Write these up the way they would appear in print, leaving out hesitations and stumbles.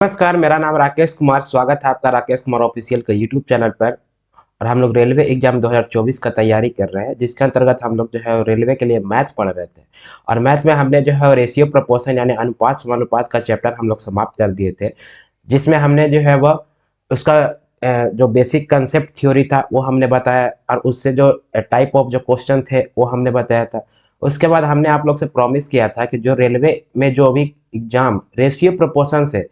नमस्कार, मेरा नाम राकेश कुमार। स्वागत है आपका राकेश कुमार ऑफिशियल का यूट्यूब चैनल पर। और हम लोग रेलवे एग्जाम 2024 का तैयारी कर रहे हैं, जिसके अंतर्गत हम लोग जो है रेलवे के लिए मैथ पढ़ रहे थे। और मैथ में हमने जो है रेशियो प्रोपोर्शन यानी अनुपात समानुपात का चैप्टर हम लोग समाप्त कर दिए थे, जिसमें हमने जो है वह उसका जो बेसिक कंसेप्ट थ्योरी था वो हमने बताया, और उससे जो टाइप ऑफ जो क्वेश्चन थे वो हमने बताया था। उसके बाद हमने आप लोग से प्रॉमिस किया था कि जो रेलवे में जो अभी एग्जाम रेशियो प्रोपोर्शन से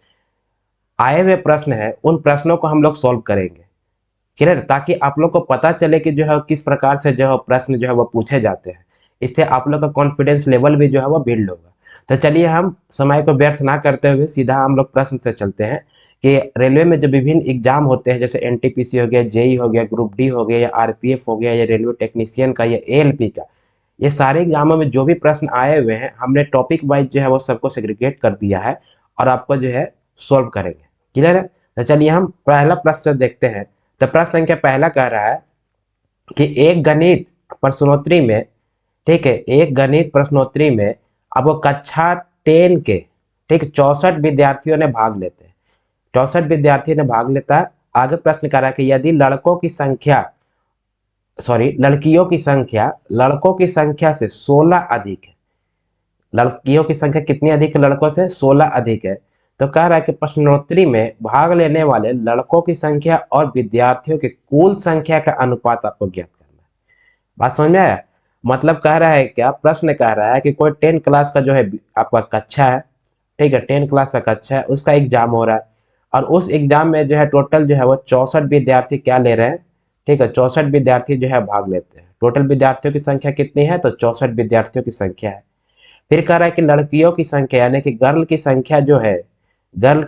आए हुए प्रश्न है, उन प्रश्नों को हम लोग सॉल्व करेंगे। क्लियर? ताकि आप लोग को पता चले कि जो है किस प्रकार से जो है प्रश्न जो है वो पूछे जाते हैं। इससे आप लोग का कॉन्फिडेंस लेवल भी जो है वो बिल्ड होगा। तो चलिए हम समय को व्यर्थ ना करते हुए सीधा हम लोग प्रश्न से चलते हैं कि रेलवे में जो विभिन्न एग्जाम होते हैं, जैसे एनटीपीसी हो गया, जेई हो गया, ग्रुप डी हो गया, या आरपीएफ हो गया, या रेलवे टेक्नीशियन का, या एएलपी का, ये सारे एग्जामों में जो भी प्रश्न आए हुए हैं हमने टॉपिक वाइज जो है वो सबको सेग्रीगेट कर दिया है, और आपको जो है सॉल्व करेंगे। क्लियर है? तो चलिए हम पहला प्रश्न देखते हैं। तो प्रश्न संख्या पहला कह रहा है कि एक गणित प्रश्नोत्तरी में, ठीक है, एक गणित प्रश्नोत्तरी में अब वो कक्षा 10 के, ठीक, 64 विद्यार्थियों ने भाग लेते हैं। 64 विद्यार्थियों ने भाग लेता है। आगे प्रश्न कर रहा है कि यदि लड़कों की संख्या से 16 अधिक है। लड़कियों की संख्या कितनी अधिक है? लड़कों से 16 अधिक है। तो कह रहा है कि प्रश्नोत्तरी में भाग लेने वाले लड़कों की संख्या और विद्यार्थियों की कुल संख्या का अनुपात आपको ज्ञात करना है। बात समझ में आया? मतलब कह रहा है क्या, प्रश्न कह रहा है कि कोई 10 क्लास का जो है आपका कक्षा है, ठीक है, 10 क्लास का कक्षा है, उसका एग्जाम हो रहा है। और उस एग्जाम में जो है टोटल जो है वो 64 विद्यार्थी क्या ले रहे हैं, ठीक है, 64 विद्यार्थी जो है भाग लेते हैं। टोटल विद्यार्थियों की संख्या कितनी है? तो 64 विद्यार्थियों की संख्या है। फिर कह रहा है कि लड़कियों की संख्या यानी कि गर्ल की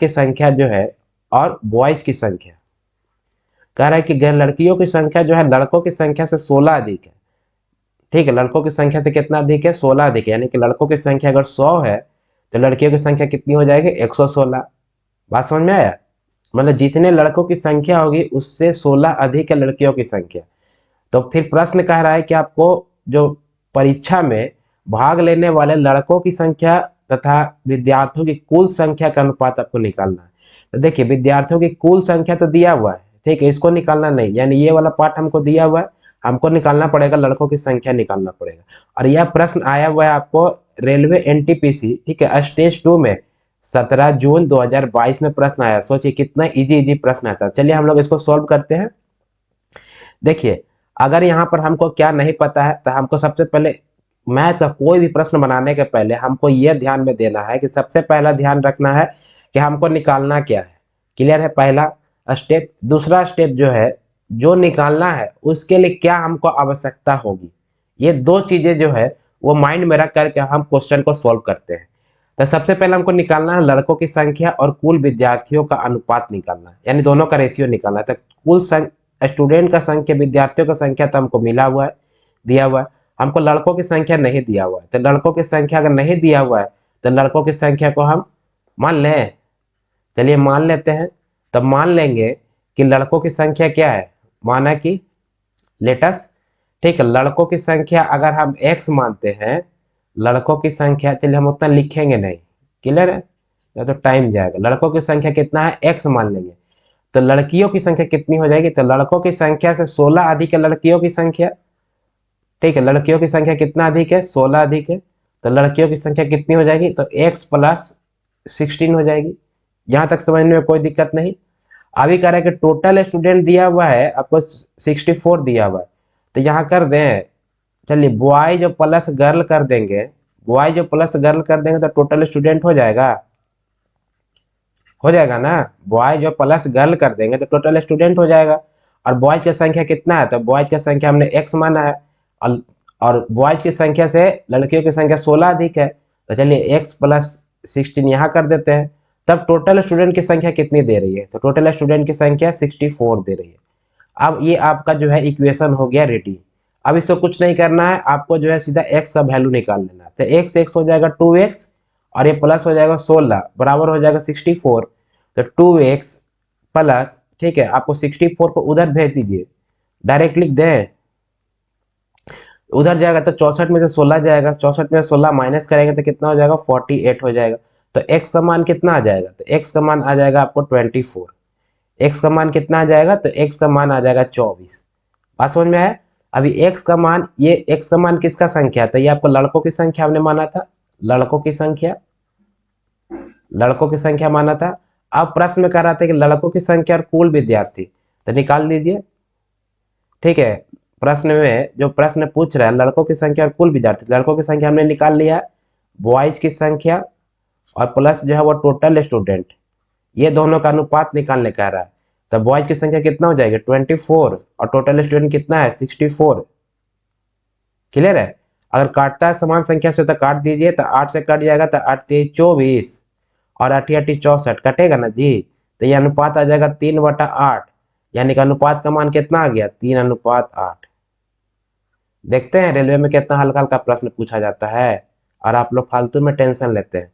संख्या जो है और बॉयज की संख्या। कह रहा है कि लड़कियों की संख्या जो है लड़कों की संख्या से 16 अधिक है। ठीक है, लड़कों की संख्या से कितना अधिक है? 16 अधिक है। यानी कि लड़कों की संख्या अगर 100 है तो लड़कियों की संख्या कितनी हो जाएगी? 116। बात समझ में आया? मतलब जितने लड़कों की संख्या होगी उससे 16 अधिक है लड़कियों की संख्या। तो फिर प्रश्न कह रहा है कि आपको जो परीक्षा में भाग लेने वाले लड़कों की संख्या तथा विद्यार्थियों की कुल संख्या का अनुपात आपको निकालना है। तो देखिए, विद्यार्थियों की कुल संख्या तो दिया हुआ है, ठीक है, इसको निकालना नहीं, यानी ये वाला पार्ट हमको दिया हुआ है, हमको निकालना पड़ेगा, लड़कों की संख्या निकालना पड़ेगा। और यह प्रश्न आया हुआ है आपको रेलवे एनटीपीसी, ठीक है, स्टेज 2 में 17 जून 2022 में प्रश्न आया। सोचिए कितना इजी इजी प्रश्न आता है। चलिए हम लोग इसको सॉल्व करते हैं। देखिए, अगर यहाँ पर हमको क्या नहीं पता है तो हमको सबसे पहले मैथ का कोई भी प्रश्न बनाने के पहले हमको यह ध्यान में देना है कि सबसे पहला ध्यान रखना है कि हमको निकालना क्या है। क्लियर है? पहला स्टेप। दूसरा स्टेप जो है, जो निकालना है उसके लिए क्या हमको आवश्यकता होगी, ये दो चीजें जो है वो माइंड में रख करके हम क्वेश्चन को सॉल्व करते हैं। तो सबसे पहले हमको निकालना है लड़कों की संख्या और कुल विद्यार्थियों का अनुपात निकालना है, यानी दोनों का रेशियो निकालना है। तो कुल स्टूडेंट का संख्या, विद्यार्थियों का संख्या तो हमको मिला हुआ है, दिया हुआ है। हमको लड़कों की संख्या नहीं दिया हुआ है, तो लड़कों की संख्या अगर नहीं दिया हुआ है तो लड़कों की संख्या को हम मान लें। चलिए मान लेते हैं। तब मान लेंगे कि लड़कों की संख्या क्या है, माना कि लेटस, ठीक है, लड़कों की संख्या अगर हम x मानते हैं, लड़कों की संख्या, चलिए हम उतना लिखेंगे नहीं, क्लियर है, या तो टाइम जाएगा। लड़कों की संख्या कितना है? x मान लेंगे। तो लड़कियों की संख्या कितनी हो जाएगी? तो लड़कों की संख्या से 16 अधिक है लड़कियों की संख्या, ठीक है, लड़कियों की संख्या कितना अधिक है? 16 अधिक है। तो लड़कियों की संख्या कितनी हो जाएगी? तो x प्लस 16 हो जाएगी। यहां तक समझने में कोई दिक्कत नहीं। अभी कह रहा है कि टोटल स्टूडेंट दिया हुआ है आपको 64 दिया हुआ है, तो यहाँ कर दें। चलिए बॉय जो प्लस गर्ल कर देंगे, बॉय जो प्लस गर्ल कर देंगे तो टोटल स्टूडेंट हो जाएगा ना। बॉय जो प्लस गर्ल कर देंगे तो टोटल स्टूडेंट हो जाएगा। और बॉयज की संख्या कितना है? तो बॉयज की संख्या हमने एक्स माना है, और बॉयज की संख्या से लड़कियों की संख्या 16 अधिक है। तो चलिए एक्स प्लस 16 यहाँ कर देते हैं। तब टोटल स्टूडेंट की संख्या कितनी दे रही है? तो टोटल स्टूडेंट की संख्या 64 दे रही है। अब ये आपका जो है इक्वेशन हो गया रेडी। अब इसको कुछ नहीं करना है, आपको जो है सीधा x का वैल्यू निकाल लेना है। तो x हो जाएगा 2x, और ये प्लस हो जाएगा 16 बराबर हो जाएगा 64। तो 2x प्लस, ठीक है, आपको 64 को उधर भेज दीजिए, डायरेक्ट लिख दें, उधर जाएगा तो 64 में से 16 जाएगा, 64 में से 16 माइनस करेंगे तो कितना हो जाएगा? 48 हो जाएगा। तो x का मान कितना आ जाएगा, तो x का मान आ जाएगा आपको 24। x का मान कितना आ जाएगा, तो x का मान आ जाएगा 24। बात समझ में आया। अभी x का मान, ये x का मान किसका संख्या था, ये आपको लड़कों की संख्या हमने माना था, लड़कों की संख्या, लड़कों की संख्या माना था। अब प्रश्न में कह रहा था कि लड़कों की संख्या और कुल विद्यार्थी, तो निकाल दीजिए। ठीक है, प्रश्न में जो प्रश्न पूछ रहा है लड़कों की संख्या और कुल विद्यार्थी, लड़कों की संख्या हमने निकाल लिया, बॉयज की संख्या और प्लस जो है वो टोटल स्टूडेंट, ये दोनों का अनुपात निकालने कह रहा है। तो बॉयज की संख्या कितना हो जाएगा 24 और टोटल स्टूडेंट कितना है 64। क्लियर है। अगर काटता है समान संख्या से तो काट दीजिए, तो 8 से कट जाएगा तो 8 3 24 और 8 8 64 कटेगा ना जी। तो ये अनुपात आ जाएगा 3/8, यानी कि अनुपात का मान कितना आ गया 3:8। देखते हैं रेलवे में कितना हल्का हल्का प्रश्न पूछा जाता है और आप लोग फालतू में टेंशन लेते हैं।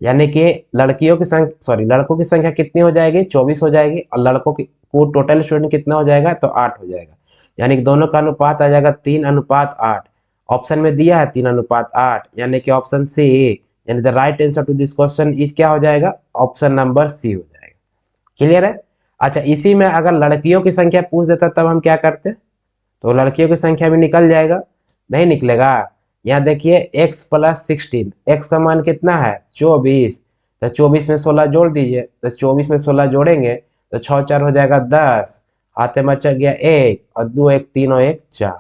यानी कि लड़कियों की संख्या, सॉरी, लड़कों की संख्या कितनी हो जाएगी 24 हो जाएगी और लड़कों की को टोटल स्टूडेंट कितना हो जाएगा तो 8 हो जाएगा। यानी कि दोनों का अनुपात आ जाएगा 3:8। ऑप्शन में दिया है 3:8, यानी कि ऑप्शन सी, यानी the right answer to this question is क्या हो जाएगा, ऑप्शन नंबर सी हो जाएगा। क्लियर है। अच्छा, इसी में अगर लड़कियों की संख्या पूछ देता तब हम क्या करते, तो लड़कियों की संख्या भी निकल जाएगा, नहीं निकलेगा। यहाँ देखिए x + 16, x का मान कितना है 24, तो 24 में 16 जोड़ दीजिए, तो 24 में 16 जोड़ेंगे तो 6 4 हो जाएगा 10, हाथ में बच गया 1 और 2 1 3 और 1 4।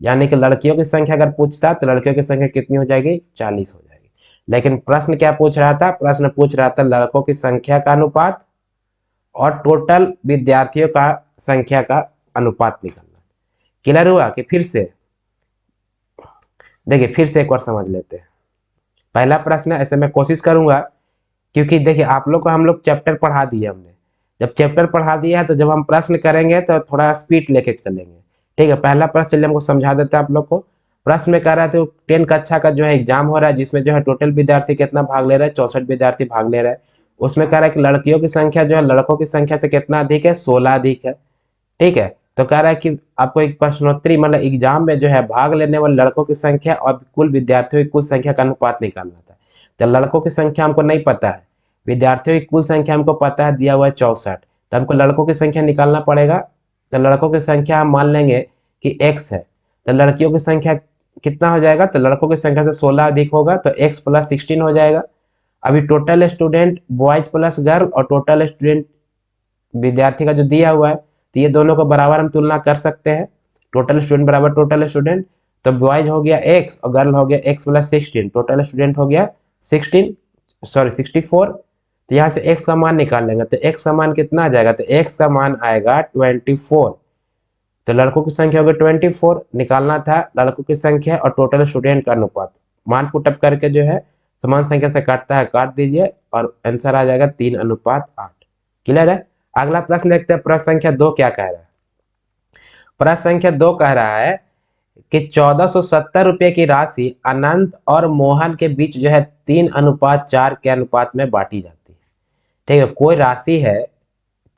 यानी कि लड़कियों की संख्या अगर पूछता तो लड़कियों की संख्या कितनी हो जाएगी 40 हो जाएगी। लेकिन प्रश्न क्या पूछ रहा था, प्रश्न पूछ रहा था लड़कों की संख्या का अनुपात और टोटल विद्यार्थियों का संख्या का अनुपात निकालना। क्लियर हुआ कि फिर से देखिए, फिर से एक बार समझ लेते हैं। पहला प्रश्न है, ऐसे मैं कोशिश करूंगा, क्योंकि देखिए आप लोग को हम लोग चैप्टर पढ़ा दिए हमने, जब चैप्टर पढ़ा दिया है तो जब हम प्रश्न करेंगे तो थोड़ा स्पीड लेके चलेंगे। ठीक है, पहला प्रश्न चलिए हमको समझा देते हैं आप लोग को। प्रश्न में कह रहा था 10 कक्षा का जो है एग्जाम हो रहा है, जिसमें जो है टोटल विद्यार्थी कितना भाग ले रहा है, 64 विद्यार्थी भाग ले रहा है। उसमें कह रहा है कि लड़कियों की संख्या जो है लड़कों की संख्या से कितना अधिक है, 16 अधिक है। ठीक है, तो कह रहा है कि आपको एक प्रश्नोत्तरी मतलब एग्जाम में जो है भाग लेने वाले लड़कों की संख्या और कुल विद्यार्थियों की कुल संख्या का अनुपात निकालना था। तो लड़कों की संख्या हमको नहीं पता है, विद्यार्थियों की कुल संख्या हमको पता है, दिया हुआ है 64, तो हमको लड़कों की संख्या निकालना पड़ेगा। तो लड़कों की संख्या हम मान लेंगे कि x है, तो लड़कियों की संख्या कितना हो जाएगा, तो लड़कों की संख्या से 16 अधिक होगा तो x + 16 हो जाएगा। अभी total student boys plus girl और टोटल स्टूडेंट विद्यार्थी का जो दिया हुआ है, तो ये दोनों को बराबर हम तुलना कर सकते हैं, टोटल स्टूडेंट बराबर टोटल स्टूडेंट। तो बॉयज हो गया x और गर्ल हो गया x + 16, टोटल स्टूडेंट हो गया 64। तो यहाँ से x का मान निकाल लेंगे, तो x का मान कितना आ जाएगा, तो x का मान आएगा 24। तो लड़कों की संख्या हो गई 24, निकालना था लड़कों की संख्या और टोटल स्टूडेंट का अनुपात। मान पुटअप करके जो है समान संख्या से काटता है, काट दीजिए और आंसर आ जाएगा 3:8। क्लियर है। अगला प्रश्न देखते हैं, प्रश्न संख्या 2 क्या कह रहा है। प्रश्न संख्या 2 कह रहा है कि 1470 रुपये की राशि अनंत और मोहन के बीच जो है 3:4 के अनुपात में बांटी जाती है। ठीक है, कोई राशि है,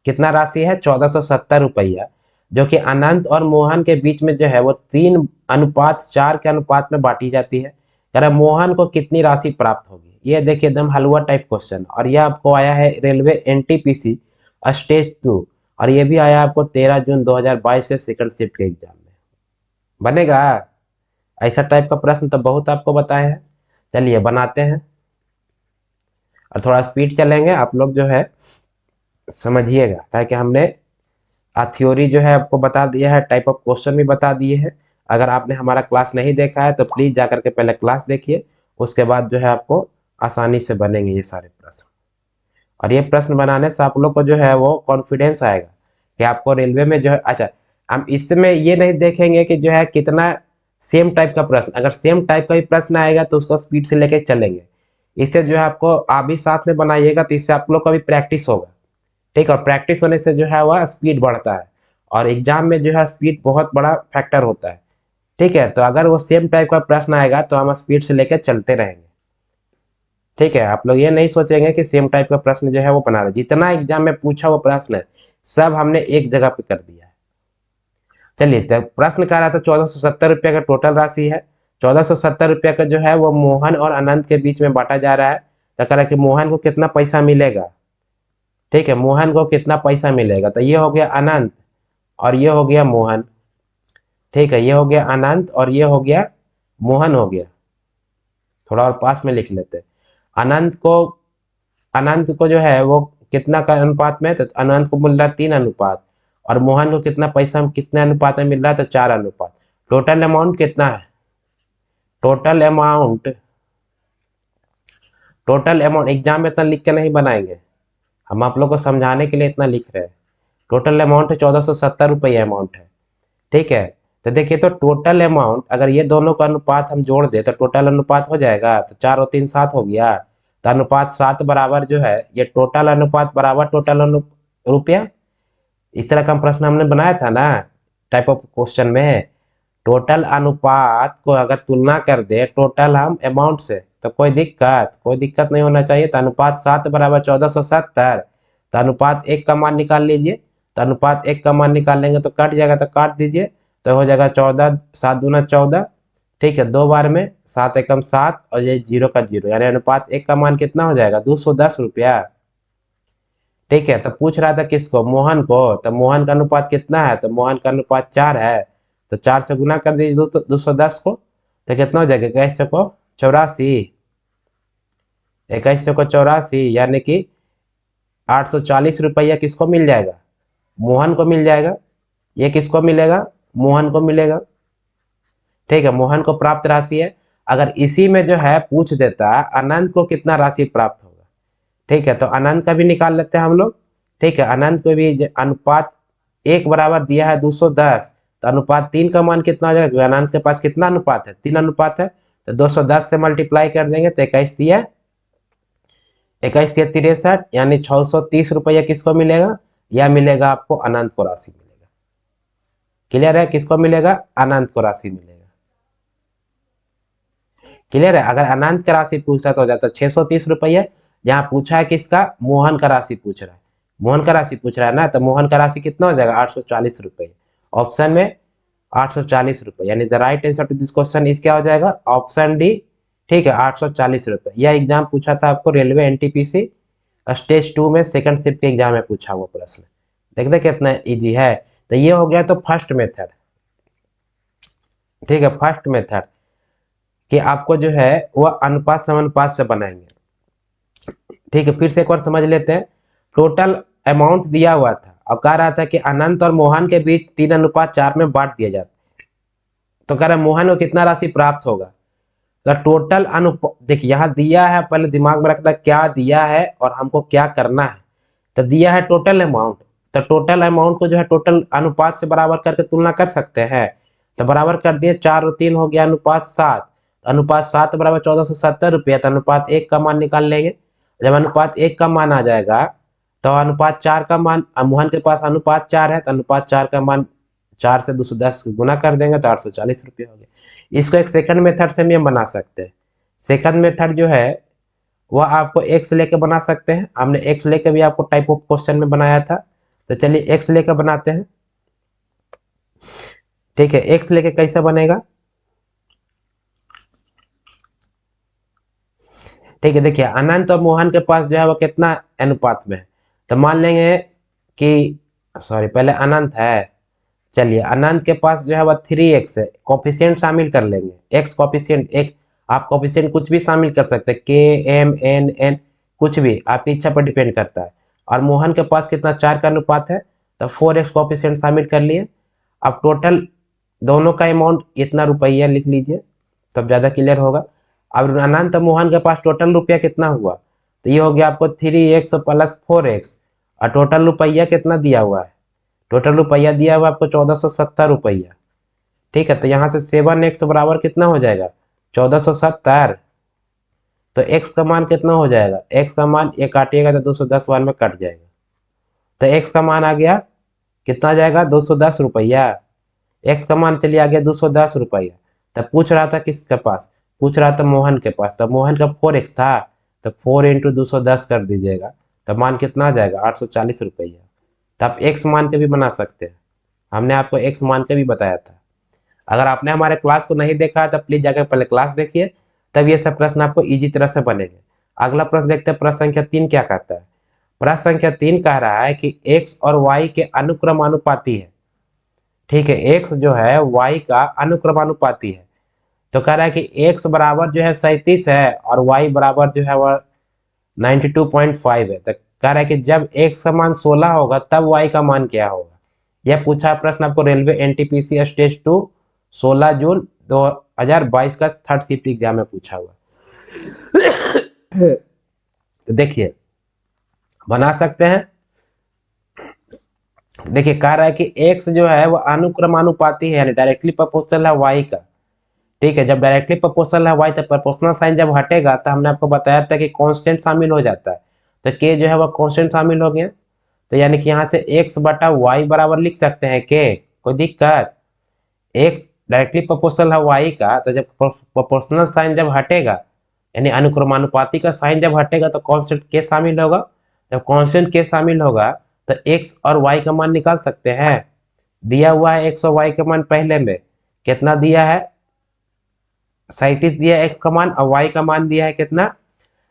कितना राशि है 1470 रुपया, जो कि अनंत और मोहन के बीच में जो है वो 3:4 के अनुपात में बांटी जाती है। कह रहा है मोहन को कितनी राशि प्राप्त होगी। ये देखिए एकदम हलवा टाइप क्वेश्चन, और यह आपको आया है रेलवे एनटीपीसी स्टेज 2, और ये भी आया आपको 13 जून 2022 के सेकंड शिफ्ट के एग्जाम में। बनेगा ऐसा टाइप का प्रश्न तो बहुत आपको बताए हैं। चलिए बनाते हैं और थोड़ा स्पीड चलेंगे, आप लोग जो है समझिएगा, क्या कि हमने थ्योरी जो है आपको बता दिया है, टाइप ऑफ क्वेश्चन भी बता दिए हैं। अगर आपने हमारा क्लास नहीं देखा है तो प्लीज जाकर के पहले क्लास देखिए, उसके बाद जो है आपको आसानी से बनेंगे ये सारे प्रश्न। और ये प्रश्न बनाने से आप लोग को जो है वो कॉन्फिडेंस आएगा कि आपको रेलवे में जो है, अच्छा हम इसमें ये नहीं देखेंगे कि जो है कितना सेम टाइप का प्रश्न, अगर सेम टाइप का भी प्रश्न आएगा तो उसको स्पीड से लेके चलेंगे। इससे जो है आपको आप भी साथ में बनाइएगा तो इससे आप लोग का भी प्रैक्टिस होगा। ठीक है, और प्रैक्टिस होने से जो है वह स्पीड बढ़ता है, और एग्जाम में जो है स्पीड बहुत बड़ा फैक्टर होता है। ठीक है, तो अगर वो सेम टाइप का प्रश्न आएगा तो हम स्पीड से लेकर चलते रहेंगे। ठीक है, आप लोग ये नहीं सोचेंगे कि सेम टाइप का प्रश्न जो है वो बना रहे, जितना एग्जाम में पूछा वो प्रश्न है सब हमने एक जगह पे कर दिया है। चलिए, तो प्रश्न कह रहा था 1470 रुपये का टोटल राशि है, 1470 रुपये का जो है वो मोहन और अनंत के बीच में बांटा जा रहा है। तो कह रहा है कि मोहन को कितना पैसा मिलेगा। ठीक है, मोहन को कितना पैसा मिलेगा, तो ये हो गया अनंत और ये हो गया मोहन। ठीक है, ये हो गया अनंत और ये हो गया मोहन हो गया। थोड़ा और पास में लिख लेते हैं। अनंत को जो है वो कितना का अनुपात में है, तो अनंत को मिल रहा है 3 अनुपात, और मोहन को कितना पैसा कितने अनुपात में मिल रहा है, तो 4 अनुपात। टोटल अमाउंट कितना है, total amount, total amount exam में इतना लिख के नहीं बनाएंगे, हम आप लोग को समझाने के लिए इतना लिख रहे हैं। टोटल अमाउंट है 1470 रुपये अमाउंट है। ठीक है, तो देखिए तो टोटल अमाउंट अगर ये दोनों का अनुपात हम जोड़ दे तो टोटल अनुपात हो जाएगा, तो 4 और 3 7 हो गया, तो अनुपात 7 बराबर जो है ये टोटल अनुपात बराबर टोटल रुपया। इस तरह का प्रश्न हमने बनाया था ना टाइप ऑफ क्वेश्चन में। टोटल अनुपात को अगर तुलना कर दे टोटल हम अमाउंट से तो कोई दिक्कत नहीं होना चाहिए। तो अनुपात 7 बराबर 1470, तो अनुपात 1 का मान निकाल लीजिए। तो अनुपात 1 का मान निकाल लेंगे तो कट जाएगा, तो काट दीजिए, तो हो जाएगा 14, 7 दूना 14। ठीक है, 2 बार में 7 एकम 7 और ये 0 का 0, यानी अनुपात 1 का मान कितना हो जाएगा, 210 रुपया। ठीक है, तो पूछ रहा था किसको, मोहन को, तो मोहन का अनुपात कितना है, तो मोहन का अनुपात 4 है, तो 4 से गुना कर दीजिए 210 को, तो कितना हो जाएगा, 2184, 2184, यानी कि 840 रुपया किसको मिल जाएगा, मोहन को मिल जाएगा। ये किसको मिलेगा, मोहन को मिलेगा। ठीक है, मोहन को प्राप्त राशि है। अगर इसी में जो है पूछ देता अनंत को कितना राशि प्राप्त होगा, ठीक है, तो अनंत का भी निकाल लेते हैं हम लोग। ठीक है, अनंत को भी अनुपात 1 बराबर दिया है 210, तो अनुपात 3 का मान कितना हो जाएगा, अनंत के पास कितना अनुपात है, 3 अनुपात है, तो 210 से मल्टीप्लाई कर देंगे तो 21 तिया 63, यानी 630 रुपया किसको मिलेगा, या मिलेगा आपको अनंत को राशि मिलेगा। क्लियर है, किसको मिलेगा, अनंत को राशि मिलेगा। क्लियर है, अगर अनंत का राशि पूछता तो हो जाता 630 रुपया। यहाँ पूछा है किसका, मोहन का राशि पूछ रहा है, मोहन का राशि पूछ रहा है ना, तो मोहन का राशि कितना हो जाएगा, 840 रुपये। ऑप्शन में 840 रुपये, यानी the right answer to this question is क्या हो जाएगा, ऑप्शन डी। ठीक है, 840 रुपये। यह एग्जाम पूछा था आपको रेलवे एनटीपीसी स्टेज 2 में सेकंड शिफ्ट के एग्जाम में पूछा हुआ प्रश्न। देख दे कितना इजी है। तो ये हो गया तो फर्स्ट मेथड। ठीक है, फर्स्ट मेथड कि आपको जो है वह अनुपात समानुपात से बनाएंगे। ठीक है, फिर से एक बार समझ लेते हैं। टोटल अमाउंट दिया हुआ था और कह रहा था कि अनंत और मोहन के बीच 3:4 में बांट दिया जाता, तो कह रहा है मोहन को कितना राशि प्राप्त होगा। तो टोटल देखिए यहाँ दिया है, पहले दिमाग में रखना क्या दिया है और हमको क्या करना है। तो दिया है टोटल अमाउंट, तो टोटल अमाउंट को जो है टोटल अनुपात से बराबर करके तुलना कर सकते हैं। तो बराबर कर दिए, 4 और 3 हो गया अनुपात 7, अनुपात 7 बराबर 1470 रुपया, तो अनुपात 1 का मान निकाल लेंगे। जब अनुपात 1 का मान आ जाएगा तो अनुपात 4 का मान, मोहन के पास अनुपात 4 है, तो अनुपात 4 का मान 4 से 210 गुना कर देंगे तो 840 रुपया हो गया। इसको एक सेकंड मेथड से भी हम बना सकते हैं। सेकंड मेथड जो है वह आपको एक्स लेके बना सकते हैं, हमने एक्स लेके भी आपको टाइप ऑफ क्वेश्चन में बनाया था। तो चलिए एक्स लेके बनाते हैं। ठीक है, एक्स लेके कैसे बनेगा, ठीक है, देखिए अनंत और मोहन के पास जो है वो कितना अनुपात में है, तो मान लेंगे कि सॉरी पहले अनंत है। चलिए अनंत के पास जो है वह 3x है, कॉफिशिएंट शामिल कर लेंगे, x कॉफिशिएंट एक, आप कॉफिशिएंट कुछ भी शामिल कर सकते हैं, k m n n कुछ भी आपकी इच्छा पर डिपेंड करता है। और मोहन के पास कितना 4 का अनुपात है, तो 4x कॉफिशिएंट शामिल कर लिए। अब टोटल दोनों का अमाउंट इतना रुपया लिख लीजिए, तब ज़्यादा क्लियर होगा। अब अनंत मोहन के पास टोटल रुपया कितना हुआ, तो ये हो गया आपको 3x प्लस 4x, और टोटल रुपया कितना दिया हुआ है, टोटल रुपया दिया हुआ आपको 1470 रुपया। ठीक है, तो यहाँ से 7x बराबर कितना हो जाएगा, 1470। तो x का मान कितना हो जाएगा, x का मान ये काटिएगा तो 210 वन में कट जाएगा, तो x का मान आ गया कितना जाएगा, 210 रुपया। x का मान चलिए आ गया 210 रुपया। तब पूछ रहा था किसके पास, पूछ रहा था मोहन के पास, तब मोहन का 4x था, तो 4 इंटू 210 कर दीजिएगा, तब मान कितना आ जाएगा, 840 रुपया। तो आप एक्स मान के भी बना सकते हैं, हमने आपको एक्स मान के भी बताया था। अगर आपने हमारे क्लास को नहीं देखा है तो प्लीज़ जाकर पहले क्लास देखिए, तब ये सब प्रश्न आपको इजी तरह से बनेंगे। अगला प्रश्न देखते हैं, प्रश्न संख्या 3 क्या कहता है। प्रश्न संख्या 3 कह रहा है कि x और y के अनुक्रमानुपाती है। ठीक है, x जो है y का अनुक्रमानुपाती है। तो कह रहा है कि x बराबर जो है 37 है और y बराबर जो है वह 92.5 है। तो कह रहा है कि जब x का मान 16 होगा तब y का मान क्या होगा। यह पूछा प्रश्न आपको रेलवे एनटीपीसी स्टेज 2 16 जून 2022 का थर्ड शिफ्ट एग्जाम में पूछा हुआ। तो देखिए बना सकते हैं। देखिए कह रहा है कि x जो है वो अनुक्रमानुपाती है, यानी डायरेक्टली प्रोपोर्शनल है y का। ठीक है, जब डायरेक्टली प्रोपोर्शनल है y तो प्रोपोर्शनल साइन जब हटेगा तो हमने आपको बताया था कि कांस्टेंट शामिल हो जाता है। तो k जो है वो कांस्टेंट शामिल हो गया। तो यानी कि यहाँ से x बटा y बराबर लिख सकते हैं k। कोई दिक्कत? x डायरेक्टली प्रोपोर्शनल है y का, तो जब प्रोपोर्शनल साइन जब हटेगा यानी अनुक्रमानुपाती का साइन जब हटेगा तो कांस्टेंट k शामिल होगा। जब कांस्टेंट k शामिल होगा तो x और y का मान निकाल सकते हैं। दिया हुआ है x और y का मान पहले में कितना दिया है, 37 दिया है x का मान, और y का मान दिया है कितना,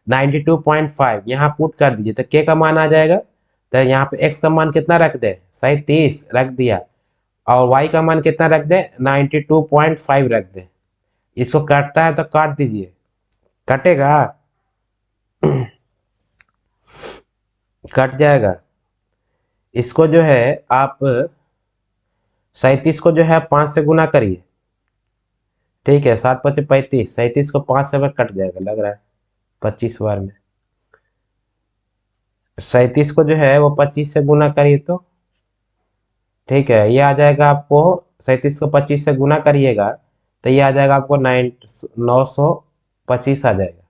92.5। यहाँ पुट कर दीजिए तो k का मान आ जाएगा। तो यहाँ पे x का मान कितना रख दे, 37 रख दिया, और y का मान कितना रख दे, 92.5 रख दे। इसको काटता है तो काट दीजिए, कटेगा कट जाएगा। इसको जो है आप 37 को जो है 5 से गुना करिए। ठीक है, 7 5 35, 37 को 5 से कट जाएगा लग रहा है 25 बार में। 37 को जो है वो 25 से गुना करिए तो ठीक है, ये आ जाएगा आपको, 37 को 25 से गुना करिएगा तो ये आ जाएगा आपको 925 आ जाएगा।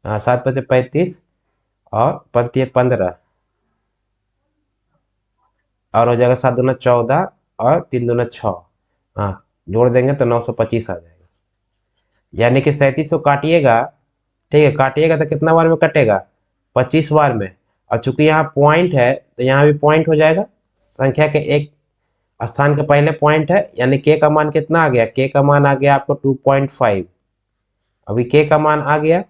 हाँ, 7 5 35 और 5 15 और हो जाएगा 7 दूना 14 और 3 दूना 6। हाँ, जोड़ देंगे तो 925 आ जाएगा। यानी कि 37 को काटिएगा, ठीक है, काटिएगा तो कितना बार में कटेगा, 25 बार में। और चूंकि यहाँ पॉइंट है तो यहाँ भी पॉइंट हो जाएगा, संख्या के एक स्थान के पहले पॉइंट है, यानी k का मान कितना आ गया, k का मान आ गया आपको 2.5। अभी k का मान आ गया।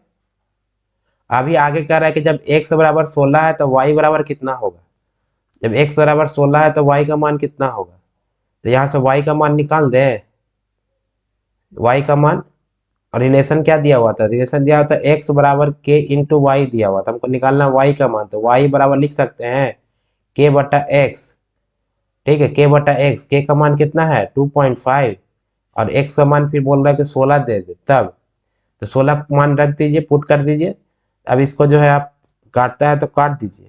अभी आगे कह रहा है कि जब x बराबर 16 है तो y बराबर कितना होगा। जब x बराबर 16 है तो y का मान कितना होगा। तो यहाँ से y का मान निकाल दे, y का मान, और रिलेशन क्या दिया हुआ था, रिलेशन दिया हुआ था x बराबर k इंटू वाई दिया हुआ था, हमको निकालना y का मान। तो y बराबर लिख सकते हैं k बटा x। ठीक है, k बटा x, k का मान कितना है 2.5 और x का मान फिर बोल रहा है कि 16 दे दे तब। तो 16 मान रख दीजिए, पुट कर दीजिए। अब इसको जो है आप काटता है तो काट दीजिए।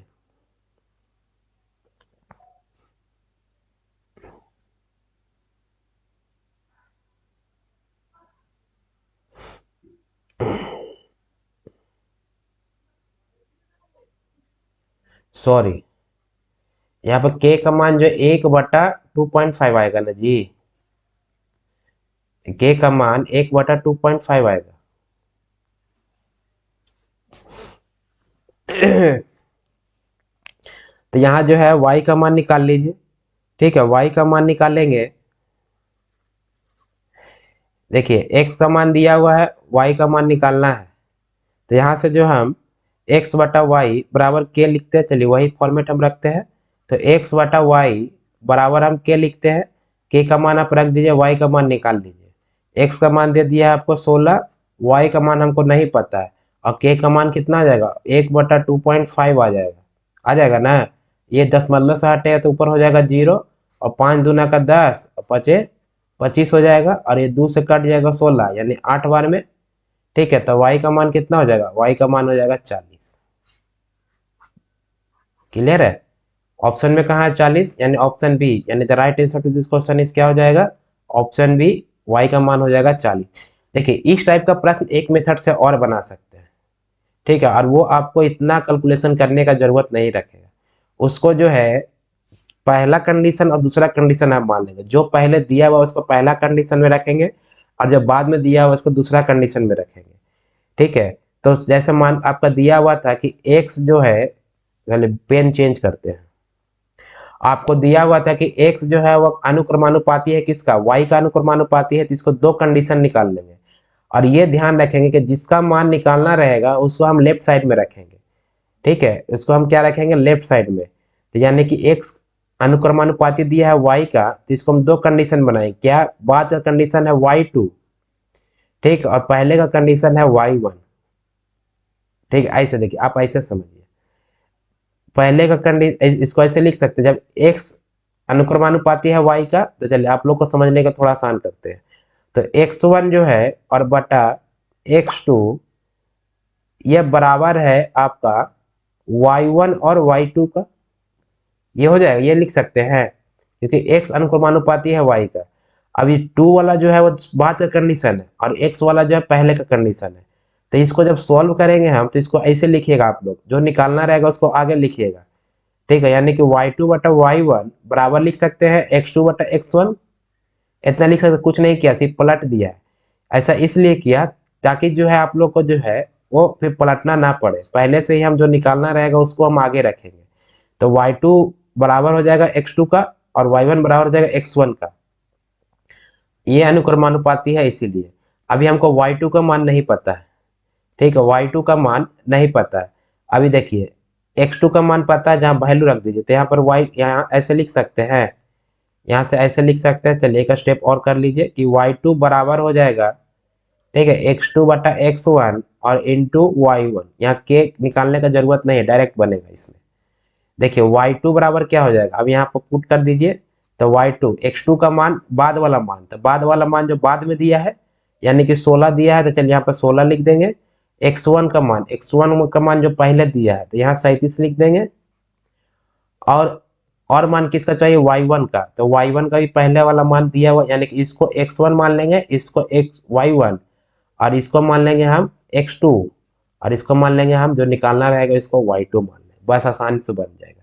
सॉरी, यहाँ पर k का मान जो 1/2.5 आएगा ना जी, k का मान 1/2.5 आएगा। तो यहाँ जो है y का मान निकाल लीजिए। ठीक है, y का मान निकालेंगे। देखिए x का मान दिया हुआ है, y का मान निकालना है। तो यहाँ से जो हम x बटा वाई बराबर k लिखते हैं, चलिए वही फॉर्मेट हम रखते हैं। तो x बटा वाई बराबर हम k लिखते हैं, k का मान आप रख दीजिए, y का मान निकाल लीजिए। x का मान दे दिया है आपको 16, y का मान हमको नहीं पता है, और k का मान कितना आ जाएगा, 1/2.5 आ जाएगा ना। ये दशमलव से हटेगा तो ऊपर हो जाएगा 0, और 5 दूना का 10 और 5 25 हो जाएगा, और ये 2 से कट जाएगा 16, यानी 8 बार में। ठीक है, तो y का मान कितना हो जाएगा, y का मान हो जाएगा 40। क्लियर है। ऑप्शन में कहा है 40, यानी ऑप्शन बी, यानी the right answer to this question is क्या हो जाएगा, ऑप्शन बी, y का मान हो जाएगा 40। देखिए इस टाइप का प्रश्न एक मेथड से और बना सकते हैं। ठीक है, और वो आपको इतना कैलकुलेशन करने का जरूरत नहीं रखेगा। उसको जो है पहला कंडीशन और दूसरा कंडीशन आप मान लेंगे, जो पहले दिया हुआ उसको पहला कंडीशन में रखेंगे, और जब बाद में दिया हुआ उसको दूसरा कंडीशन में रखेंगे। ठीक है, तो जैसे मान आपका दिया हुआ था कि x जो है, पहले पेन चेंज करते हैं। आपको दिया हुआ था कि x जो है वो अनुक्रमानुपाती है किसका, y का अनुक्रमानुपाती है, तो इसको दो कंडीशन निकाल लेंगे। और ये ध्यान रखेंगे कि जिसका मान निकालना रहेगा उसको हम लेफ्ट साइड में रखेंगे। ठीक है, इसको हम क्या रखेंगे, लेफ्ट साइड में। तो यानी कि एक्स अनुक्रमानुपाती दिया है y का, तो इसको हम दो कंडीशन बनाएंगे। क्या, बाद का कंडीशन है y2, ठीक, और पहले का कंडीशन है y1। ठीक, ऐसे देखिए, आप ऐसे समझिए। पहले का कंडीशन इसको ऐसे लिख सकते हैं, जब x अनुक्रमानुपाती है y का, तो चलिए आप लोग को समझने का थोड़ा आसान करते हैं। तो x1 जो है और बटा x2, यह बराबर है आपका y1 और y2 का। ये हो जाएगा, ये लिख सकते हैं, क्योंकि x अनुक्रमानुपाती है y का। अभी 2 वाला जो है वो बाद का कंडीशन है और x वाला जो है पहले का कंडीशन है। तो इसको जब सॉल्व करेंगे हम, तो इसको ऐसे लिखिएगा, आप लोग जो निकालना रहेगा उसको आगे लिखिएगा। ठीक है, यानी कि y2 बटा y1 बराबर लिख सकते हैं x2 बटा x1। इतना लिख सकते, कुछ नहीं किया, सिर्फ पलट दिया है। ऐसा इसलिए किया ताकि जो है आप लोग को जो है वो फिर पलटना ना पड़े, पहले से ही हम जो निकालना रहेगा उसको हम आगे रखेंगे। तो y2 बराबर हो जाएगा x2 का और y1 बराबर हो जाएगा x1 का। ये अनुक्रमानुपाती है इसीलिए। अभी हमको y2 का मान नहीं पता है। ठीक है, y2 का मान नहीं पता है। अभी देखिए, x2 का मान पता है, जहाँ वैल्यू रख दीजिए। तो यहाँ पर y यहाँ ऐसे लिख सकते हैं, यहाँ से ऐसे लिख सकते हैं। चलिए एक स्टेप और कर लीजिए कि y2 बराबर हो जाएगा, ठीक है, x2 बटा x1 और इंटू y1। यहाँ के निकालने का जरूरत नहीं है, डायरेक्ट बनेगा इसमें। देखिए y2 बराबर क्या हो जाएगा, अब यहाँ पर पुट कर दीजिए। तो y2 x2 का मान, बाद वाला मान, तो बाद वाला मान जो बाद में दिया है, यानी कि 16 दिया है, तो चलिए यहाँ पर 16 लिख देंगे। x1 का मान, x1 का मान जो पहले दिया है, तो यहाँ 37 लिख देंगे। और मान किसका चाहिए, y1 का। तो y1 का भी पहले वाला मान दिया हुआ, यानी कि इसको x1 मान लेंगे, इसको y1, और इसको मान लेंगे हम x2, और इसको मान लेंगे हम जो निकालना रहेगा इसको y2 मान लेंगे। बस आसानी से बन जाएगा।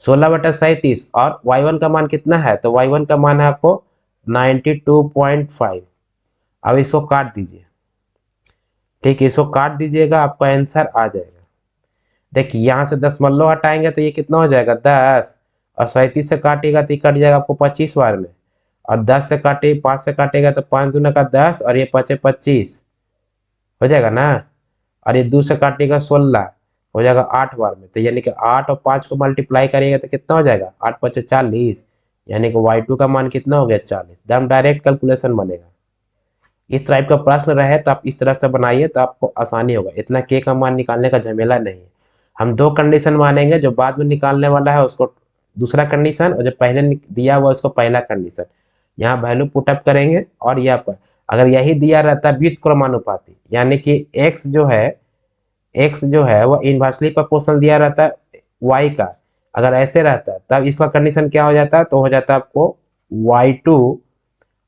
16/37 और y1 का मान कितना है, तो y1 का मान है आपको 92.5। अब इसको काट दीजिए। ठीक है, इसको काट दीजिएगा, आपका आंसर आ जाएगा। देखिए यहाँ से दशमलव हटाएंगे तो ये कितना हो जाएगा, 10, और 37 से काटेगा तो ये कट जाएगा आपको 25 बार में, और 10 से काटे, 5 से काटेगा तो 5 दूना का 10, और ये 5 25 हो जाएगा ना। और ये 2 से काटेगा 16, हो जाएगा 8 बार में। तो यानी कि 8 और 5 को मल्टीप्लाई करिएगा तो कितना हो जाएगा, 8 5 40, यानी कि y2 का मान कितना हो गया, 40। एकदम डायरेक्ट कैलकुलेशन बनेगा। इस टाइप का प्रश्न रहे तो आप इस तरह से बनाइए, तो आपको आसानी होगा, इतना के का मान निकालने का झमेला नहीं है। हम दो कंडीशन मानेंगे, जो बाद में निकालने वाला है उसको दूसरा कंडीशन, और जो पहले दिया हुआ उसको पहला कंडीशन। यहाँ वैल्यू पुटअप करेंगे, और यहाँ पर अगर यही दिया रहता व्युत्क्रमानुपाती, यानी कि x जो है वह इन्वर्सली प्रोपोर्शनल दिया रहता है y का, अगर ऐसे रहता तब इसका कंडीशन क्या हो जाता, तो हो जाता आपको y2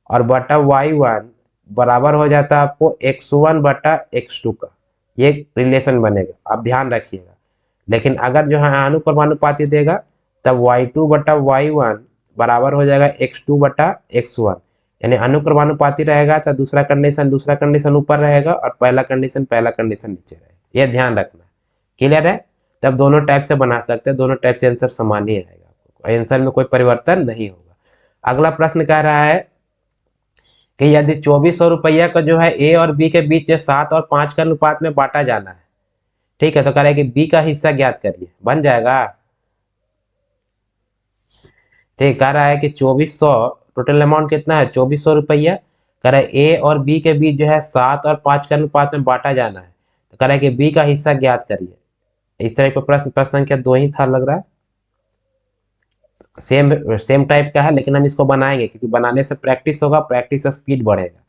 और बटा y1 बराबर हो जाता है आपको x1 बटा x2 का। ये रिलेशन बनेगा, आप ध्यान रखिएगा। लेकिन अगर जो है अनुक्रमानुपाती देगा, तब y2 बटा y1 बराबर हो जाएगा x2 बटा x1। यानी अनुक्रमानुपाती रहेगा तो दूसरा कंडीशन ऊपर रहेगा, और पहला कंडीशन नीचे रहेगा। ये ध्यान रखना। क्लियर है, तब दोनों टाइप से बना सकते हैं, दोनों टाइप से आंसर समान ही रहेगा, आपको आंसर में कोई परिवर्तन नहीं होगा। अगला प्रश्न कह रहा है कि यदि 2400 रुपया का जो है ए और बी के बीच 7 और 5 के अनुपात में बांटा जाना है। ठीक है, तो कह रहा है कि बी का हिस्सा ज्ञात करिए, बन जाएगा। ठीक, कह रहा है कि 2400, टोटल अमाउंट कितना है, 2400 रुपया। कह रहा है ए और बी के बीच जो है 7 और 5 के अनुपात में बांटा जाना है। तो कह रहा है कि बी का हिस्सा ज्ञात करिए। इस तरह का प्रश्न संख्या 2 ही था लग रहा है, सेम सेम टाइप का है, लेकिन हम इसको बनाएंगे क्योंकि बनाने से प्रैक्टिस होगा, प्रैक्टिस से स्पीड बढ़ेगा।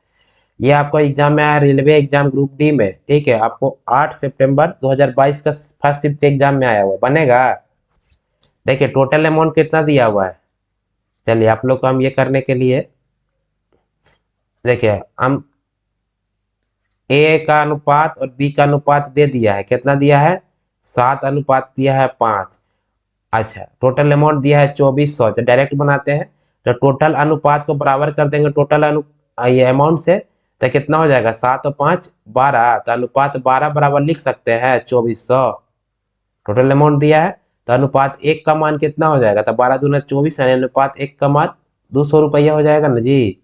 ये आपको एग्जाम में आया, रेलवे एग्जाम ग्रुप डी में। ठीक है, आपको 8 सितंबर 2022 का फर्स्ट शिफ्ट एग्जाम में आया हुआ, बनेगा। देखिए टोटल अमाउंट कितना दिया हुआ है। चलिए आप लोग को हम ये करने के लिए, देखिए हम ए का अनुपात और बी का अनुपात दे दिया है, कितना दिया है, 7 अनुपात दिया है 5। अच्छा, टोटल अमाउंट दिया है 2400, तो डायरेक्ट बनाते हैं। तो टोटल अनुपात को बराबर कर देंगे टोटल ये अमाउंट से, तो कितना हो जाएगा, 7 और 5 12, तो अनुपात 12 बराबर लिख सकते हैं 2400। टोटल अमाउंट दिया है, तो अनुपात 1 का मान कितना हो जाएगा, तो 12 दूना 24, यानी अनुपात 1 का मान 200 रुपया हो जाएगा ना जी।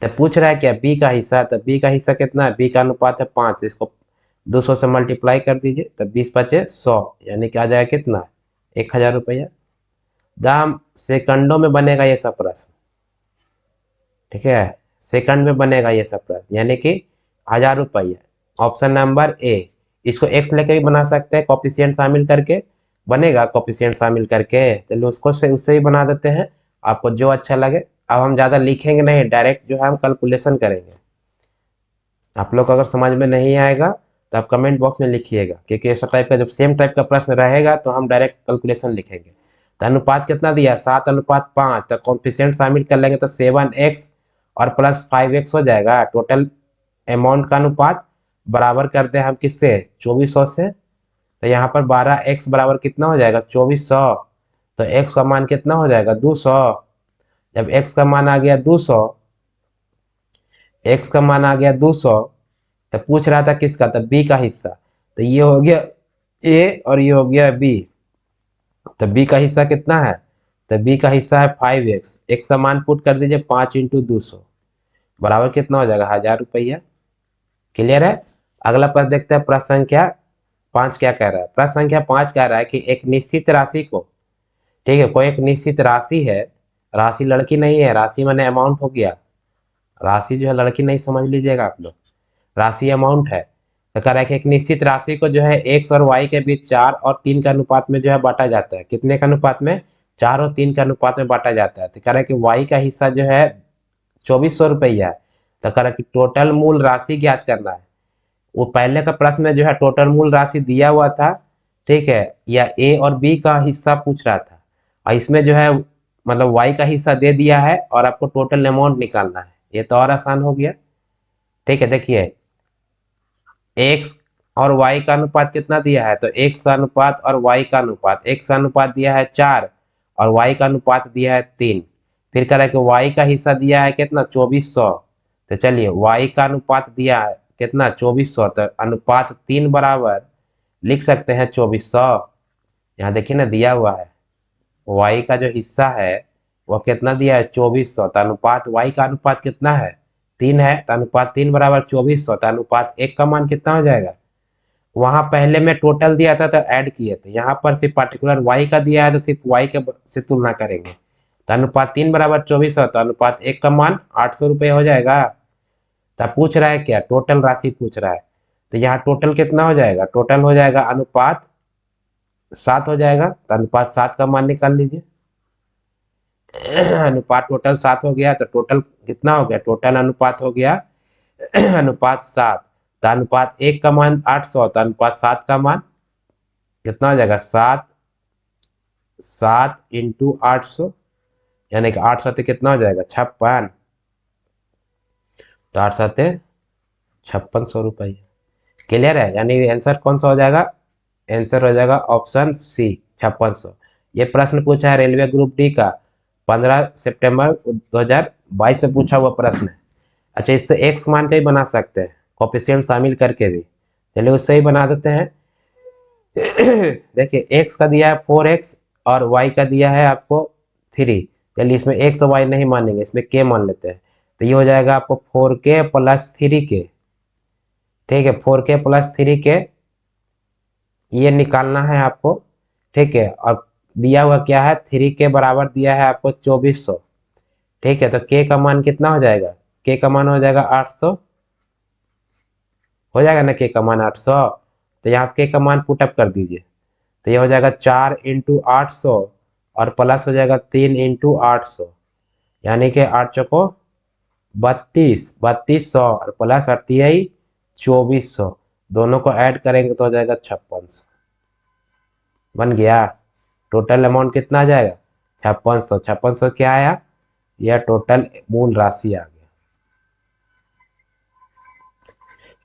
तो पूछ रहा है क्या बी का हिस्सा, तो बी का हिस्सा कितना है, बी का अनुपात है 5, इसको 200 से मल्टीप्लाई कर दीजिए तो 20 × 5 = 100, यानी कि आ जाएगा कितना, 1000 रुपया। दाम सेकंडों में बनेगा ये सब प्रश्न, ठीक है, सेकंड में बनेगा ये सब प्रश्न, यानी कि 1000 रुपया। Option number A. इसको एक्स लेके भी बना सकते हैं, कॉफिशिएंट शामिल करके बनेगा, कॉफिशिएंट शामिल करके, चलिए उसको से उससे भी बना देते हैं, आपको जो अच्छा लगे। अब हम ज़्यादा लिखेंगे नहीं, डायरेक्ट जो है हम कैलकुलेशन करेंगे। आप लोग को अगर समझ में नहीं आएगा तो आप कमेंट बॉक्स में लिखिएगा, क्योंकि ऐसा टाइप का जब सेम टाइप का प्रश्न रहेगा तो हम डायरेक्ट कैलकुलेशन लिखेंगे। तो अनुपात कितना दिया, 7:5, तो कॉम्पिशेंट शामिल कर लेंगे तो 7x और प्लस 5x हो जाएगा। टोटल अमाउंट का अनुपात बराबर करते हैं हम किससे, 2400 से। तो यहाँ पर 12x बराबर कितना हो जाएगा, 2400। तो x का मान कितना हो जाएगा, 200। जब x का मान आ गया 200, x का मान आ गया 200, तो पूछ रहा था किसका, तो बी का हिस्सा। तो ये हो गया ए और ये हो गया बी। तो बी का हिस्सा कितना है, तो बी का हिस्सा है 5x, x का मान पुट कर दीजिए 5 × 200 बराबर कितना हो जाएगा, 1000 रुपया। क्लियर है। अगला प्रश्न देखते हैं, प्रश्न संख्या 5 क्या कह रहा है। प्रश्न संख्या 5 कह रहा है कि एक निश्चित राशि को, ठीक है, कोई एक निश्चित राशि है, राशि लड़की नहीं है, राशि माने अमाउंट हो गया, राशि जो है लड़की नहीं समझ लीजिएगा आप लोग, राशि अमाउंट है। तो कह रहा है कि एक निश्चित राशि को जो है एक्स और वाई के बीच 4 और 3 के अनुपात में जो है बांटा जाता है। कितने के अनुपात में, 4 और 3 के अनुपात में बांटा जाता है। तो कह रहा है कि वाई का हिस्सा जो है 2400 रुपया है। तो कह रहा है कि टोटल मूल राशि ज्ञात करना है। वो पहले का प्रश्न में जो है टोटल मूल राशि दिया हुआ था, ठीक है, या ए और बी का हिस्सा पूछ रहा था, और इसमें जो है मतलब वाई का हिस्सा दे दिया है और आपको टोटल अमाउंट निकालना है। ये तो और आसान हो गया, ठीक है। देखिए एक्स और वाई का अनुपात कितना दिया है, तो एक्स का अनुपात और वाई का अनुपात, एक्स का अनुपात दिया है 4 और वाई का अनुपात दिया है 3। फिर कह रहा है कि वाई का हिस्सा दिया है कितना, 2400। तो चलिए वाई का अनुपात दिया है कितना, 2400, तो अनुपात 3 बराबर लिख सकते हैं 2400। यहाँ देखिए ना दिया हुआ है, वाई का जो हिस्सा है वो कितना दिया है, 2400। तो अनुपात वाई का अनुपात कितना है, 3 है, तो अनुपात 3 बराबर 2400। तो अनुपात 1 का मान कितना हो जाएगा, वहां पहले में टोटल दिया था तो ऐड किए थे, यहाँ पर सिर्फ पर्टिकुलर वाई का दिया है तो सिर्फ वाई के से तुलना करेंगे। तो अनुपात 3 बराबर 2400, तो अनुपात 1 का मान 800 रुपये हो जाएगा। तो पूछ रहा है क्या, टोटल राशि पूछ रहा है। तो यहाँ टोटल कितना हो जाएगा, टोटल हो जाएगा अनुपात 7 हो जाएगा। तो अनुपात 7 का मान निकाल लीजिए। अनुपात टोटल 7 हो गया, तो टोटल कितना हो गया, टोटल अनुपात हो गया अनुपात 7। तो अनुपात 1 का मान 800, तो अनुपात 7 का मान कितना हो जाएगा, 7 × 800, यानी कि 8 7 कितना हो जाएगा, 56। तो 8 7 5600 रुपये। क्लियर है, यानी आंसर कौन सा हो जाएगा, आंसर हो जाएगा ऑप्शन सी, 5600। ये प्रश्न पूछा है रेलवे ग्रुप डी का, 15 सितंबर 2022 में पूछा हुआ प्रश्न है। अच्छा, इससे एक्स मान के ही बना सकते हैं, कोफिशिएंट शामिल करके भी। चलिए उससे ही बना देते हैं। देखिए एक्स का दिया है 4x और y का दिया है आपको 3। चलिए इसमें एक्स और y नहीं मानेंगे, इसमें k मान लेते हैं। तो ये हो जाएगा आपको 4k + 3k, ठीक है, 4k + 3k ये निकालना है आपको, ठीक है। और दिया हुआ क्या है, 3k बराबर दिया है आपको 2400, ठीक है। तो k का मान कितना हो जाएगा, k का मान हो जाएगा 800, हो जाएगा ना k का मान 800। तो यहाँ k का मान पुटअप कर दीजिए, तो ये हो जाएगा 4 × 800 और प्लस हो जाएगा 3 × 800, यानी कि 8 चौको 32, 3200 और प्लस 38 2400, दोनों को ऐड करेंगे तो हो जाएगा 5600। बन गया। टोटल अमाउंट कितना आ जाएगा, 5600। 5600 क्या आया, यह टोटल मूल राशि आ गया।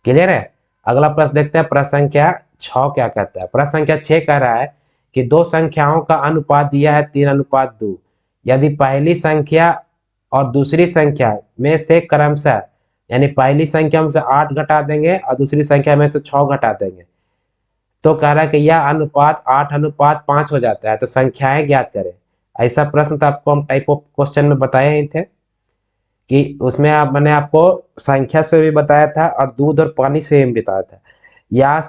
क्लियर है। अगला प्रश्न देखते हैं, प्रश्न संख्या 6 क्या कहता है। प्रश्न संख्या 6 कह रहा है कि दो संख्याओं का अनुपात दिया है 3:2। यदि पहली संख्या और दूसरी संख्या में से क्रमशः, यानी पहली संख्या में से 8 घटा देंगे और दूसरी संख्या में से 6 घटा देंगे, तो कह रहा है कि यह अनुपात 8:5 हो जाता है। तो संख्याएं ज्ञात करें। ऐसा प्रश्न तो आपको हम टाइप ऑफ क्वेश्चन में बताए ही थे। कि उसमें मैंने आपको संख्या से भी बताया था और दूध और पानी से भी बताया था। या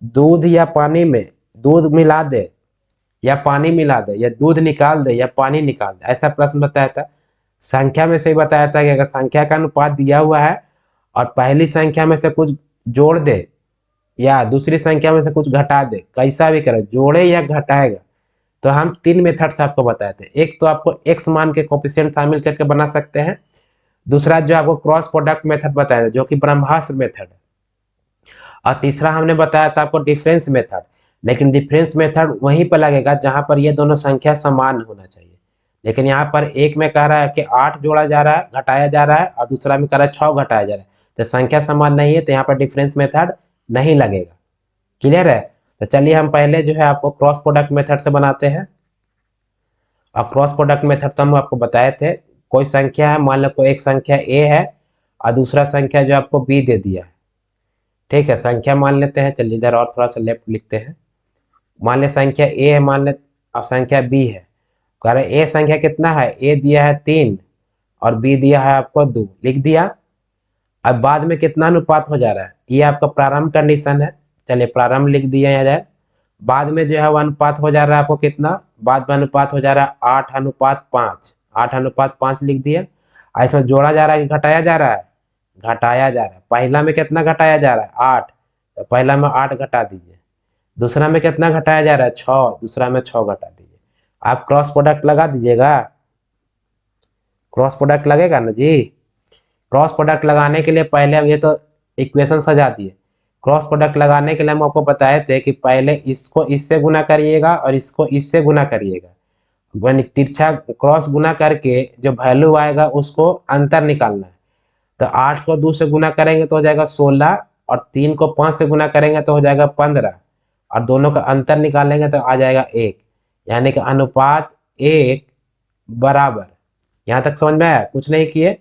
दूध या पानी में दूध मिला दे या पानी मिला दे या दूध निकाल दे या पानी निकाल दे, ऐसा प्रश्न बताया था। संख्या में से ही बताया था कि अगर संख्या का अनुपात दिया हुआ है और पहली संख्या में से कुछ जोड़ दे या दूसरी संख्या में से कुछ घटा दे, कैसा भी करे, जोड़े या घटाएगा, तो हम 3 मेथड से आपको बताए थे। एक तो आपको एक्स मान के कोफिशिएंट शामिल करके बना सकते हैं। दूसरा जो आपको क्रॉस प्रोडक्ट मेथड बताया था जो कि ब्रह्मास्त्र मेथड है। और तीसरा हमने बताया था आपको डिफरेंस मेथड। लेकिन डिफरेंस मेथड वहीं पर लगेगा जहां पर ये दोनों संख्या समान होना चाहिए। लेकिन यहाँ पर एक में कह रहा है कि 8 जोड़ा जा रहा है, घटाया जा रहा है, और दूसरा में कह रहा है 6 घटाया जा रहा है, तो संख्या समान नहीं है, तो यहाँ पर डिफरेंस मेथड नहीं लगेगा। क्लियर है? तो चलिए हम पहले जो है आपको क्रॉस प्रोडक्ट मेथड से बनाते हैं। और क्रॉस प्रोडक्ट मेथड तो हम आपको बताए थे। कोई संख्या है, मान लो कोई एक संख्या ए है और दूसरा संख्या जो आपको बी दे दिया है। ठीक है, संख्या मान लेते हैं। चलिए इधर और थोड़ा सा लेफ्ट लिखते हैं। मान ले संख्या ए है, मान ले और संख्या बी है। कह रहे ए संख्या कितना है, ए दिया है 3 और बी दिया है आपको 2, लिख दिया। अब बाद में कितना अनुपात हो जा रहा है, ये आपका प्रारंभ कंडीशन है। चलिए प्रारंभ लिख दिया है इधर। बाद में जो है वो अनुपात हो जा रहा है आपको कितना, बाद में अनुपात हो जा रहा है 8:5। 8:5 लिख दिया। और इसमें जोड़ा जा रहा है कि घटाया जा रहा है, घटाया जा रहा है। पहला में कितना घटाया जा रहा है, 8, तो पहला में 8 घटा दीजिए। दूसरा में कितना घटाया जा रहा है, 6, दूसरा में 6 घटा दीजिए। आप क्रॉस प्रोडक्ट लगा दीजिएगा, क्रॉस प्रोडक्ट लगेगा ना जी। क्रॉस प्रोडक्ट लगाने के लिए पहले हम ये तो इक्वेशन सजा दिए। क्रॉस प्रोडक्ट लगाने के लिए हम आपको बताए थे कि पहले इसको इससे गुना करिएगा और इसको इससे गुना करिएगा। यानी तिरछा क्रॉस गुना करके जो वैल्यू आएगा उसको अंतर निकालना है। तो 8 को 2 से गुना करेंगे तो हो जाएगा 16, और 3 को 5 से गुना करेंगे तो हो जाएगा 15, और दोनों का अंतर निकालेंगे तो आ जाएगा 1। यानी कि अनुपात 1 बराबर। यहाँ तक समझ में आया? कुछ नहीं किए।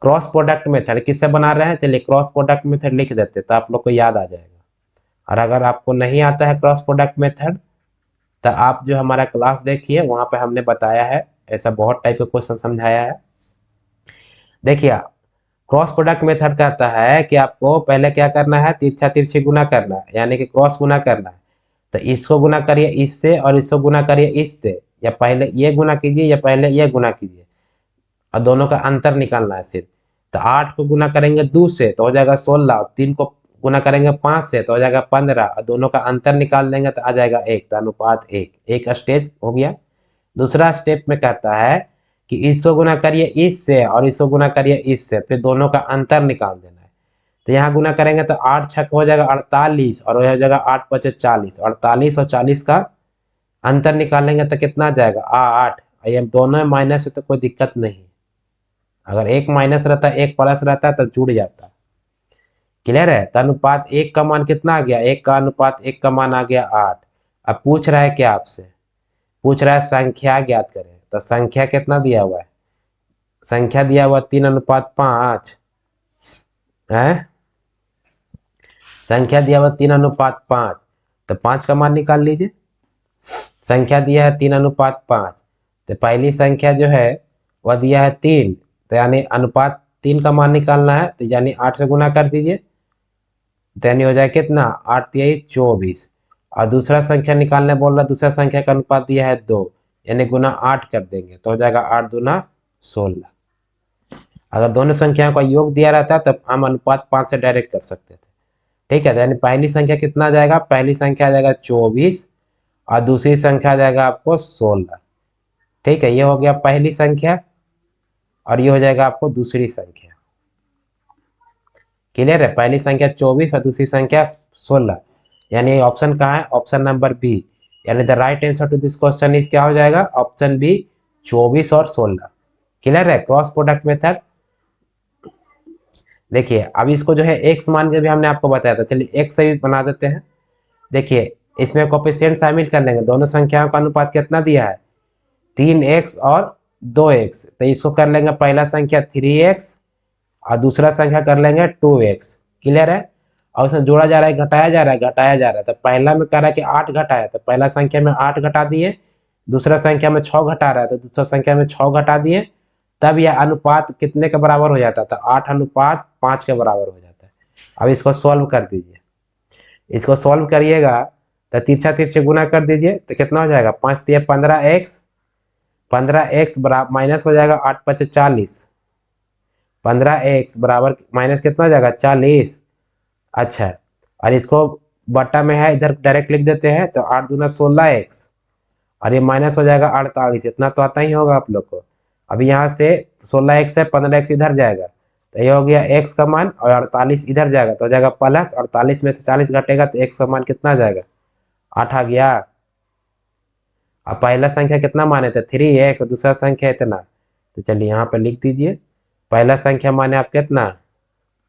क्रॉस प्रोडक्ट मेथड किससे बना रहे हैं, चलिए क्रॉस प्रोडक्ट मेथड लिख देते तो आप लोग को याद आ जाएगा। और अगर आपको नहीं आता है क्रॉस प्रोडक्ट मेथड, तो आप जो हमारा क्लास देखिए, वहां पे हमने बताया है, ऐसा बहुत टाइप के क्वेश्चन समझाया है। देखिए क्रॉस प्रोडक्ट मेथड कहता है कि आपको पहले क्या करना है, तिरछा तिरछी गुना करना है, यानी कि क्रॉस गुना करना है। तो इसको गुना करिए इससे और इसको गुना करिए इससे, या पहले ये गुना कीजिए या पहले ये गुना कीजिए, और दोनों का अंतर निकालना है सिर्फ। तो 8 को गुना करेंगे 2 से तो हो जाएगा 16, और 3 को गुना करेंगे 5 से तो हो जाएगा 15, और दोनों का अंतर निकाल देंगे तो आ जाएगा 1, तो अनुपात 1। एक स्टेज हो गया। दूसरा स्टेप में कहता है कि इसको गुना करिए इससे और इसको गुना करिए इससे, फिर दोनों का अंतर निकाल देना है। तो यहाँ गुना करेंगे तो 8 छक हो जाएगा 48, और हो जाएगा 8 पचे 40, 48 और 40 का अंतर निकालेंगे तो कितना आ जाएगा 8। ये दोनों में माइनस है तो कोई दिक्कत नहीं। अगर एक माइनस रहता एक प्लस रहता तो जुड़ जाता। क्लियर है? तो अनुपात 1 का मान कितना आ गया, 1 का अनुपात 1 का मान आ गया 8। अब पूछ रहा है क्या आपसे, पूछ रहा है संख्या ज्ञात करें। तो संख्या कितना दिया हुआ है, संख्या दिया हुआ 3:5 है। संख्या दिया हुआ 3:5, तो 5 का मान निकाल लीजिए। संख्या दिया है 3:5, तो पहली संख्या जो है वह दिया है 3, तो यानी अनुपात 3 का मान निकालना है, तो यानी 8 से गुना कर दीजिए। तो यानी हो जाए कितना, 8 3 24। और दूसरा संख्या निकालने बोल रहा है, दूसरा संख्या का अनुपात दिया है 2, यानी गुना 8 कर देंगे तो हो जाएगा 8 दूना 16। अगर दोनों संख्याओं का योग दिया रहता तब हम अनुपात 5 से डायरेक्ट कर सकते थे। ठीक है, तो यानी पहली संख्या कितना आ जाएगा, पहली संख्या आ जाएगा 24, और दूसरी संख्या आ जाएगा आपको 16। ठीक है, ये हो गया पहली संख्या, और ये हो जाएगा आपको दूसरी संख्या। क्लियर है? पहली संख्या 24 और दूसरी संख्या 16। यानी ऑप्शन कहाँ है, ऑप्शन नंबर बी। यानी the right answer to this question is क्या हो जाएगा, ऑप्शन बी, 24 और 16। क्लियर है? Cross product method. देखिए अब इसको जो है एक्स मान के भी हमने आपको बताया था, चलिए एक्स से भी बना देते हैं। देखिए इसमें कोफिशिएंट शामिल कर लेंगे, दोनों संख्याओं का अनुपात कितना दिया है, 3x और 2x। तो इसको कर लेंगे पहला संख्या 3x और दूसरा संख्या कर लेंगे 2x। क्लियर है? और उसमें जोड़ा जा रहा है, घटाया जा रहा है, घटाया जा रहा है। तो पहला में कह रहा है कि 8 घटाया, तो पहला संख्या में 8 घटा दिए। दूसरा संख्या में 6 घटा रहा है तो दूसरा संख्या में 6 घटा दिए। तब यह अनुपात कितने के बराबर हो जाता था, 8:5 के बराबर हो जाता है। अब इसको सॉल्व कर दीजिए, इसको सॉल्व करिएगा तो तिरछा तिरछे गुना कर दीजिए तो कितना हो जाएगा, 5 तिया 15x, 15x बराबर माइनस हो जाएगा 8×5 = 40, 15x बराबर माइनस कितना हो जाएगा 40। अच्छा, और इसको बट्टा में है इधर डायरेक्ट लिख देते हैं तो 8×2 = 16x, और ये माइनस हो जाएगा 48, इतना तो आता ही होगा आप लोग को। अभी यहाँ से 16x है, 15x इधर जाएगा तो ये हो गया x का मान, और 48 इधर जाएगा तो हो जाएगा प्लस, 48 में से 40 घटेगा तो x का मान कितना आ जाएगा, 8 आ गया। अब पहला संख्या कितना माने थे 3x, और दूसरा संख्या इतना, तो चलिए यहाँ पे लिख दीजिए। पहला संख्या माने आप कितना,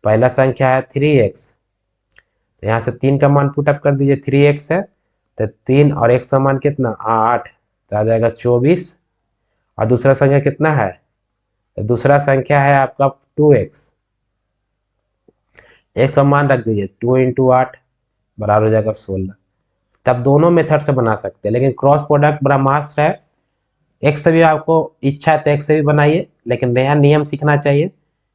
पहला संख्या है 3x, तो यहाँ से 3 का मान पुटअप कर दीजिए, 3x है तो 3 और x का मान कितना 8, तो आ जाएगा 24। और दूसरा संख्या कितना है, तो दूसरा संख्या है आपका 2x, x का मान रख दीजिए 2 × 8 बराबर हो जाएगा 16। तब दोनों मेथड से बना सकते हैं, लेकिन क्रॉस प्रोडक्ट ब्रह्मास्त्र है। एक से भी आपको इच्छा है तो एक से भी बनाइए, लेकिन नया नियम सीखना चाहिए,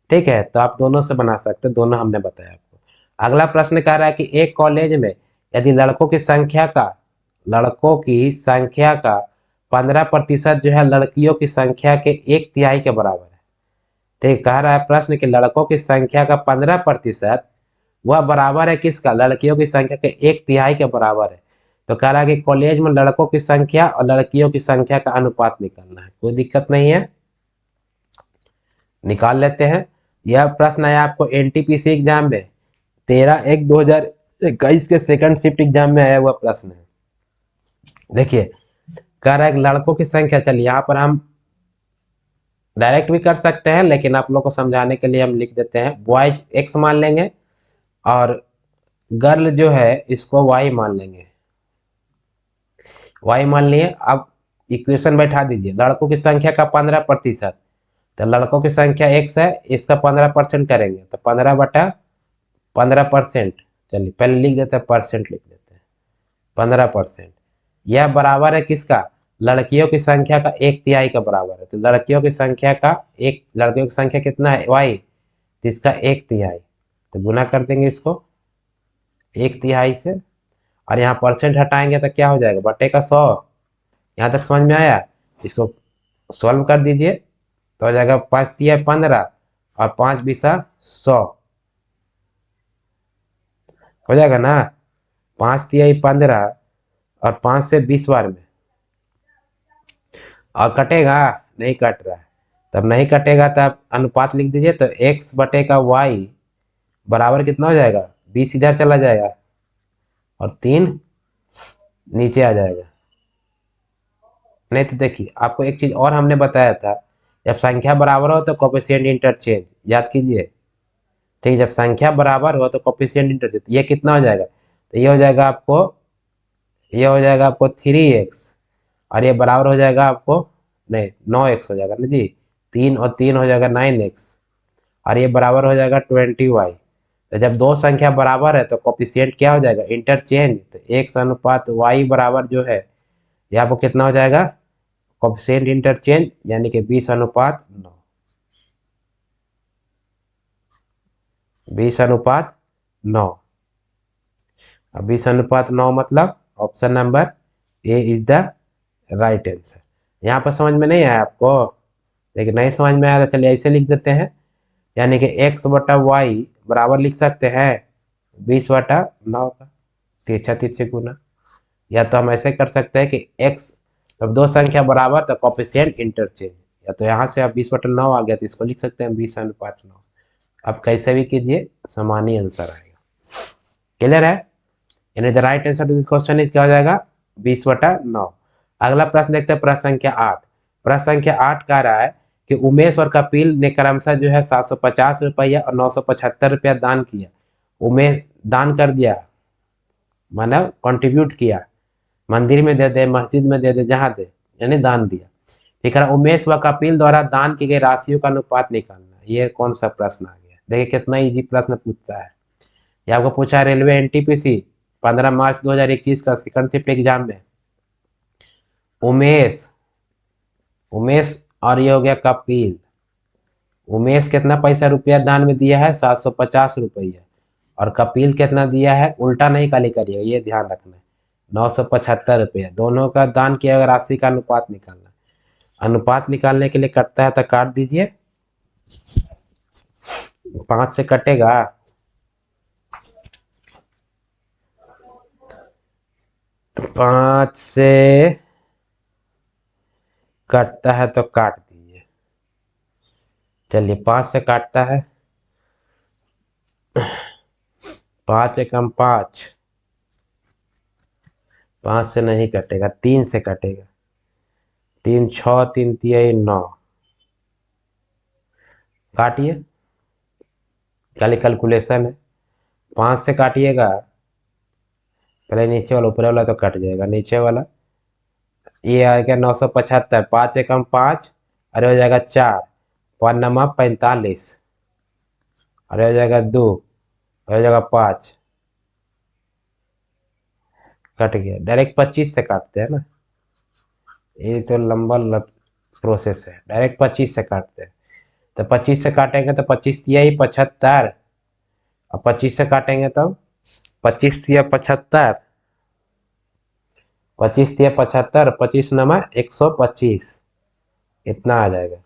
ठीक है। तो आप दोनों से बना सकते हैं, दोनों हमने बताया आपको। अगला प्रश्न कह रहा है कि एक कॉलेज में यदि लड़कों की संख्या का 15% जो है लड़कियों की संख्या के 1/3 के बराबर है, ठीक। कह रहा है प्रश्न कि लड़कों की संख्या का 15% वह बराबर है किसका, लड़कियों की संख्या के 1/3 के बराबर है। तो कह रहा है कि कॉलेज में लड़कों की संख्या और लड़कियों की संख्या का अनुपात निकालना है। कोई दिक्कत नहीं है, निकाल लेते हैं। यह प्रश्न आया आपको एनटीपीसी एग्जाम में 13/1/2021 के सेकंड शिफ्ट एग्जाम में आया हुआ प्रश्न है। देखिए कह रहा है लड़कों की संख्या, चलिए यहाँ पर हम डायरेक्ट भी कर सकते हैं, लेकिन आप लोग को समझाने के लिए हम लिख देते हैं। बॉयज x मान लेंगे और गर्ल जो है इसको y मान लेंगे, y मान लिए। अब इक्वेशन बैठा दीजिए, लड़कों की संख्या का 15%, तो लड़कों की संख्या x है, इसका 15% करेंगे तो 15/15%। चलिए पहले लिख देते हैं, परसेंट लिख देते हैं, 15%। यह बराबर है किसका, लड़कियों की संख्या का 1/3 का बराबर है। तो लड़कियों की संख्या कितना है y, तो इसका 1/3, तो गुना कर देंगे इसको 1/3 से, और यहाँ परसेंट हटाएंगे तो क्या हो जाएगा, बटे का 100। यहाँ तक समझ में आया, इसको सॉल्व कर दीजिए तो हो जाएगा 5×3 = 15 और 5×20 = 100 हो जाएगा ना। 5×3 = 15 और 5 से 20 बार में, और कटेगा, नहीं कट रहा है। तब नहीं कटेगा तब अनुपात लिख दीजिए, तो x/y बराबर कितना हो जाएगा, 20 इधर चला जाएगा और 3 नीचे आ जाएगा। नहीं तो देखिए आपको एक चीज और हमने बताया था, जब संख्या बराबर हो तो कोफिशिएंट इंटरचेंज, याद कीजिए, ठीक। जब संख्या बराबर हो तो कोफिशिएंट इंटरचेंज, ये कितना हो जाएगा, तो ये हो जाएगा आपको 3x, और ये बराबर हो जाएगा आपको, नहीं 9x हो जाएगा ना जी, 3 और 3 हो जाएगा 9x, और ये बराबर हो जाएगा 20y। तो जब दो संख्या बराबर है तो कोफिशिएंट क्या हो जाएगा, इंटरचेंज। तो x/y बराबर जो है ये आपको कितना हो जाएगा, कोफिशिएंट इंटरचेंज, यानी कि 20:9, 20:9। अब 20:9 मतलब option number A is the right answer. यहाँ पर समझ में नहीं आया आपको, लेकिन नहीं समझ में आया तो चलिए ऐसे लिख देते हैं, यानी कि x/y बराबर लिख सकते हैं 20/9 का तिरछा तिरछे गुना, या तो हम ऐसे कर सकते हैं कि x, जब दो संख्या बराबर तो कोफिशिएंट इंटरचेंज, या तो यहाँ से आप 20/9 आ गया तो इसको लिख सकते हैं 20:9। अब कैसे भी कीजिए समान ही आंसर आएगा। क्लियर है, यानी the right answer to this question is क्या हो जाएगा, 20/9। अगला प्रश्न देखते हैं, प्रश्न संख्या 8। प्रश्न संख्या 8 कह रहा है कि उमेश और कपिल ने क्रमशः जो है 750 रुपया और 975 रुपया दान किया। उमेश दान कर दिया, मतलब कंट्रीब्यूट किया, मंदिर में दे दे, मस्जिद में दे दे, जहाँ दे, यानी दान दिया। ठीक है, उमेश व कपिल द्वारा दान की गई राशियों का अनुपात निकालना। ये कौन सा प्रश्न आ गया, देखिए कितना इजी प्रश्न पूछता है। ये आपको पूछा है रेलवे एनटीपीसी 15 मार्च 2021 का सेकंड शिफ्ट एग्जाम में। उमेश और ये हो गया कपिल, उमेश कितना पैसा रुपया दान में दिया है? 750 रुपया। और कपिल कितना दिया है? उल्टा नहीं खाली करिएगा, ये ध्यान रखना है। 975 रुपया। दोनों का दान किया गया राशि का अनुपात निकालना। अनुपात निकालने के लिए कटता है तो काट दीजिए। 5 से कटेगा? 5 से कटता है तो काट दीजिए। चलिए 5 से काटता है। 5 एकम 5। 5 से नहीं कटेगा, 3 से कटेगा। 3 6 3 3 9। काटिए, खाली कैलकुलेशन है। 5 से काटिएगा, पहले नीचे वाला, ऊपर वाला तो कट जाएगा। नीचे वाला ये आ गया 975। 5 एकम 5, अरे हो जाएगा 4। 5 नमा 45, अरे हो जाएगा 2, हो जाएगा 5। कट गया। डायरेक्ट 25 से काटते हैं ना, ये तो लंबा प्रोसेस है। डायरेक्ट 25 से काटते हैं। तो 25 से काटेंगे तो 25 तिया ही 75, और 25 से काटेंगे तब 25 तिया 75, 25 तिया 75, 25 नमा 125, इतना आ जाएगा।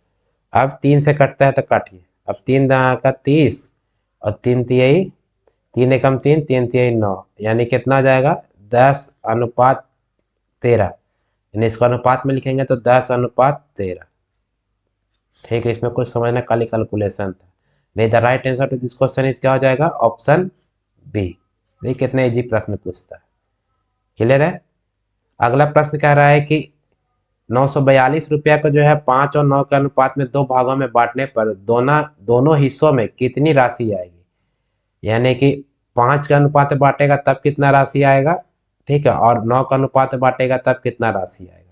अब 3 से कटता है तो काटिए। अब 3 दहा का 30, और 3 तिहाई, 3 एकम 3, 3 तिहाई 9, यानी कितना आ जाएगा? 10:13। यानी इसको अनुपात में लिखेंगे तो 10:13। ठीक है, इसमें कुछ समझना, खाली कैलकुलेशन था। नहीं, the right answer to this question is क्या हो जाएगा? Option B. देखिए कितने इजी प्रश्न पूछता है। क्लियर है? अगला प्रश्न कह रहा है कि 942 रुपया को जो है 5 और 9 के अनुपात में 2 भागों में बांटने पर दोनों हिस्सों में कितनी राशि आएगी? यानी कि 5 के अनुपात में बांटेगा तब कितना राशि आएगा, ठीक है, और 9 का अनुपात में बांटेगा तब कितना राशि आएगा।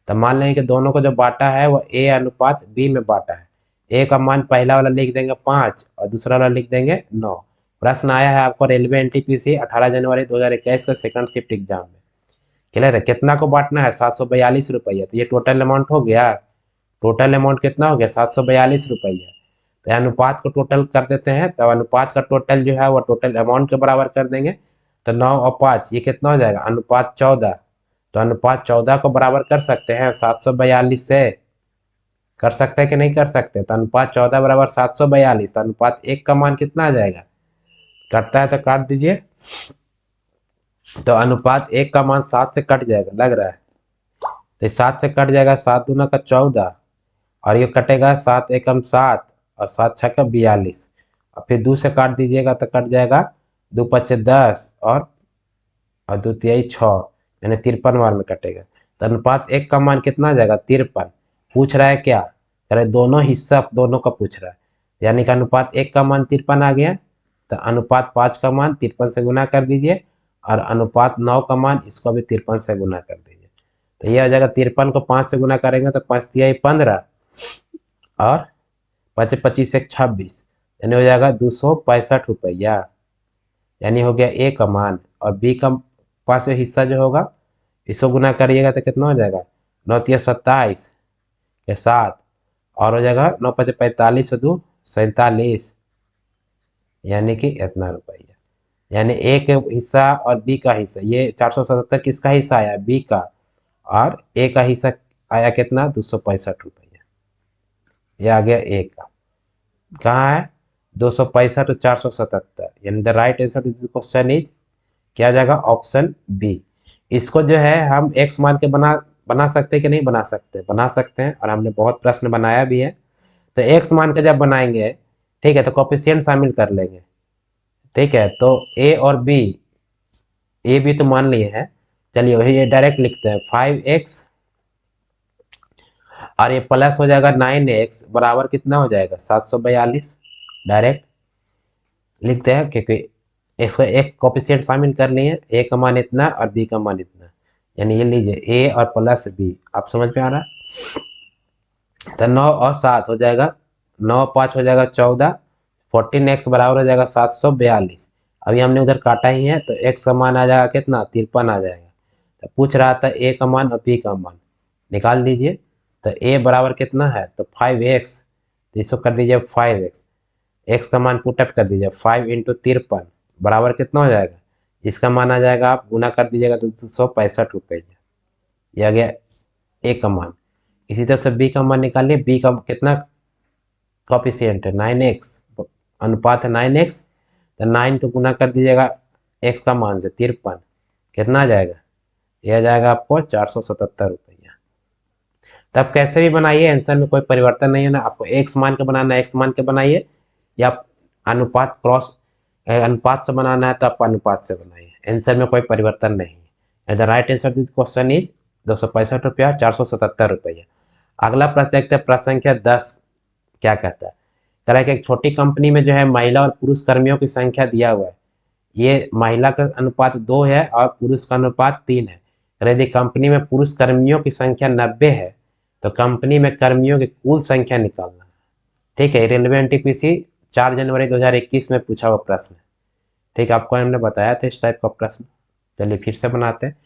तो मान लेंगे कि दोनों को जो बांटा है वो ए अनुपात बी में बांटा है। ए का मान पहला वाला लिख देंगे 5 और दूसरा वाला लिख देंगे 9। प्रश्न आया है आपको रेलवे एनटीपीसी 18 जनवरी 2021 का सेकंड शिफ्ट एग्जाम में। क्लियर है? कितना को बांटना है? 742 रुपया। तो ये टोटल अमाउंट हो गया। टोटल अमाउंट कितना हो गया? 742 रुपया। तो अनुपात को टोटल कर देते हैं, तो अनुपात का टोटल जो है वो टोटल अमाउंट के बराबर कर देंगे। तो 9 और 5 ये कितना हो जाएगा? अनुपात 14। तो अनुपात 14 को बराबर कर सकते हैं 742 से। कर सकते हैं कि नहीं कर सकते? तो अनुपात 14 बराबर 742। तो अनुपात 1 का मान कितना आ जाएगा? कटता है तो काट दीजिए। तो अनुपात 1 का मान 7 से कट जाएगा, लग रहा है। तो 7 से कट जाएगा, 7 दूना का 14, और ये कटेगा 7 एकम 7, और 7 छक्का 42, और फिर 2 से काट दीजिएगा तो कट जाएगा 2 पच्चे 10, और 2 तिहाई 6, यानी 53 बार में कटेगा। तो अनुपात 1 का मान कितना आ जाएगा? 53। पूछ रहा है क्या? कह रहे दोनों हिस्सा दोनों का पूछ रहा है, यानी कि अनुपात 1 का मान 53 आ गया। तो अनुपात 5 का मान 53 से गुना कर दीजिए, और अनुपात 9 का मान इसको भी 53 से गुना कर दीजिए। तो ये आ जाएगा 53 को 5 से गुना करेंगे तो 5 तिहाई 15, और 5 25 एक 26, यानी हो जाएगा 265 रुपया। यानी हो गया ए का मान। और बी का पास हिस्सा जो होगा इसको गुना करिएगा तो कितना हो जाएगा? 9 तिया 27 के 7, और हो जाएगा 9 पचे 45 और 2 47, यानी कि इतना रुपया। यानी ए का हिस्सा और बी का हिस्सा, ये 477 किसका हिस्सा आया? बी का। और ए का हिस्सा आया कितना? 265 रुपया। ये आ गया ए का। कहाँ है? 265 और 477, यानी the right answer to this question is क्या जाएगा? Option B. इसको जो है हम एक्स मान के बना बना सकते हैं कि नहीं बना सकते? बना सकते हैं, और हमने बहुत प्रश्न बनाया भी है। तो एक्स मान के जब बनाएंगे, ठीक है, तो कोफिशिएंट शामिल कर लेंगे। ठीक है, तो ए और बी, ए बी तो मान लिए हैं। चलिए ये डायरेक्ट लिखते हैं 5x, और ये प्लस हो जाएगा 9x बराबर कितना हो जाएगा? 742। डायरेक्ट लिखते हैं, क्योंकि इसको एक कोफिशिएंट शामिल कर लिए। ए का मान इतना और बी का मान इतना, यानी ये लीजिए ए और प्लस बी। आप समझ में आ रहा है? तो 9 और 7 हो जाएगा, 9 5 हो जाएगा 14, 14x बराबर हो जाएगा 742। अभी हमने उधर काटा ही है, तो x का मान आ जाएगा कितना? 53 आ जाएगा। तो पूछ रहा था ए का मान और बी का मान निकाल दीजिए। तो ए बराबर कितना है? तो 5x। तो इसको कर दीजिए 5x, x का मान पुटअप कर दीजिए 5 इंटू 53 बराबर कितना हो जाएगा, इसका मान आ जाएगा, आप गुना कर दीजिएगा तो 265 रुपये। ये आ गया ए का मान। इसी तरह से बी का मान निकालिए, बी का कितना कॉफिशिएंट है 9x, अनुपात है 9x, तो 9 को गुना कर दीजिएगा x का मान से 53, कितना आ जाएगा, यह आ जाएगा आपको 477 रुपया। तब कैसे भी बनाइए, आंसर में कोई परिवर्तन नहीं है ना, आपको x मान के बनाना है x मान के बनाइए, या अनुपात अनुपात से बनाना है तो आप अनुपात से बनाइए, आंसर में कोई परिवर्तन नहीं है। The right answer this question is 265 रुपया 477 रुपया। अगला प्रश्न देखते हैं, प्रश्न संख्या 10 क्या कहता है। कह रहा है कि एक छोटी कंपनी में जो है महिला और पुरुष कर्मियों की संख्या दिया हुआ है, ये महिला का अनुपात 2 है और पुरुष का अनुपात 3 है। यदि कंपनी में पुरुष कर्मियों की संख्या 90 है तो कंपनी में कर्मियों की कुल संख्या निकालना। ठीक है, रेलवे एनटीपीसी 4 जनवरी 2021 में पूछा हुआ प्रश्न है। ठीक है, आपको हमने बताया था इस टाइप का प्रश्न। चलिए फिर से बनाते हैं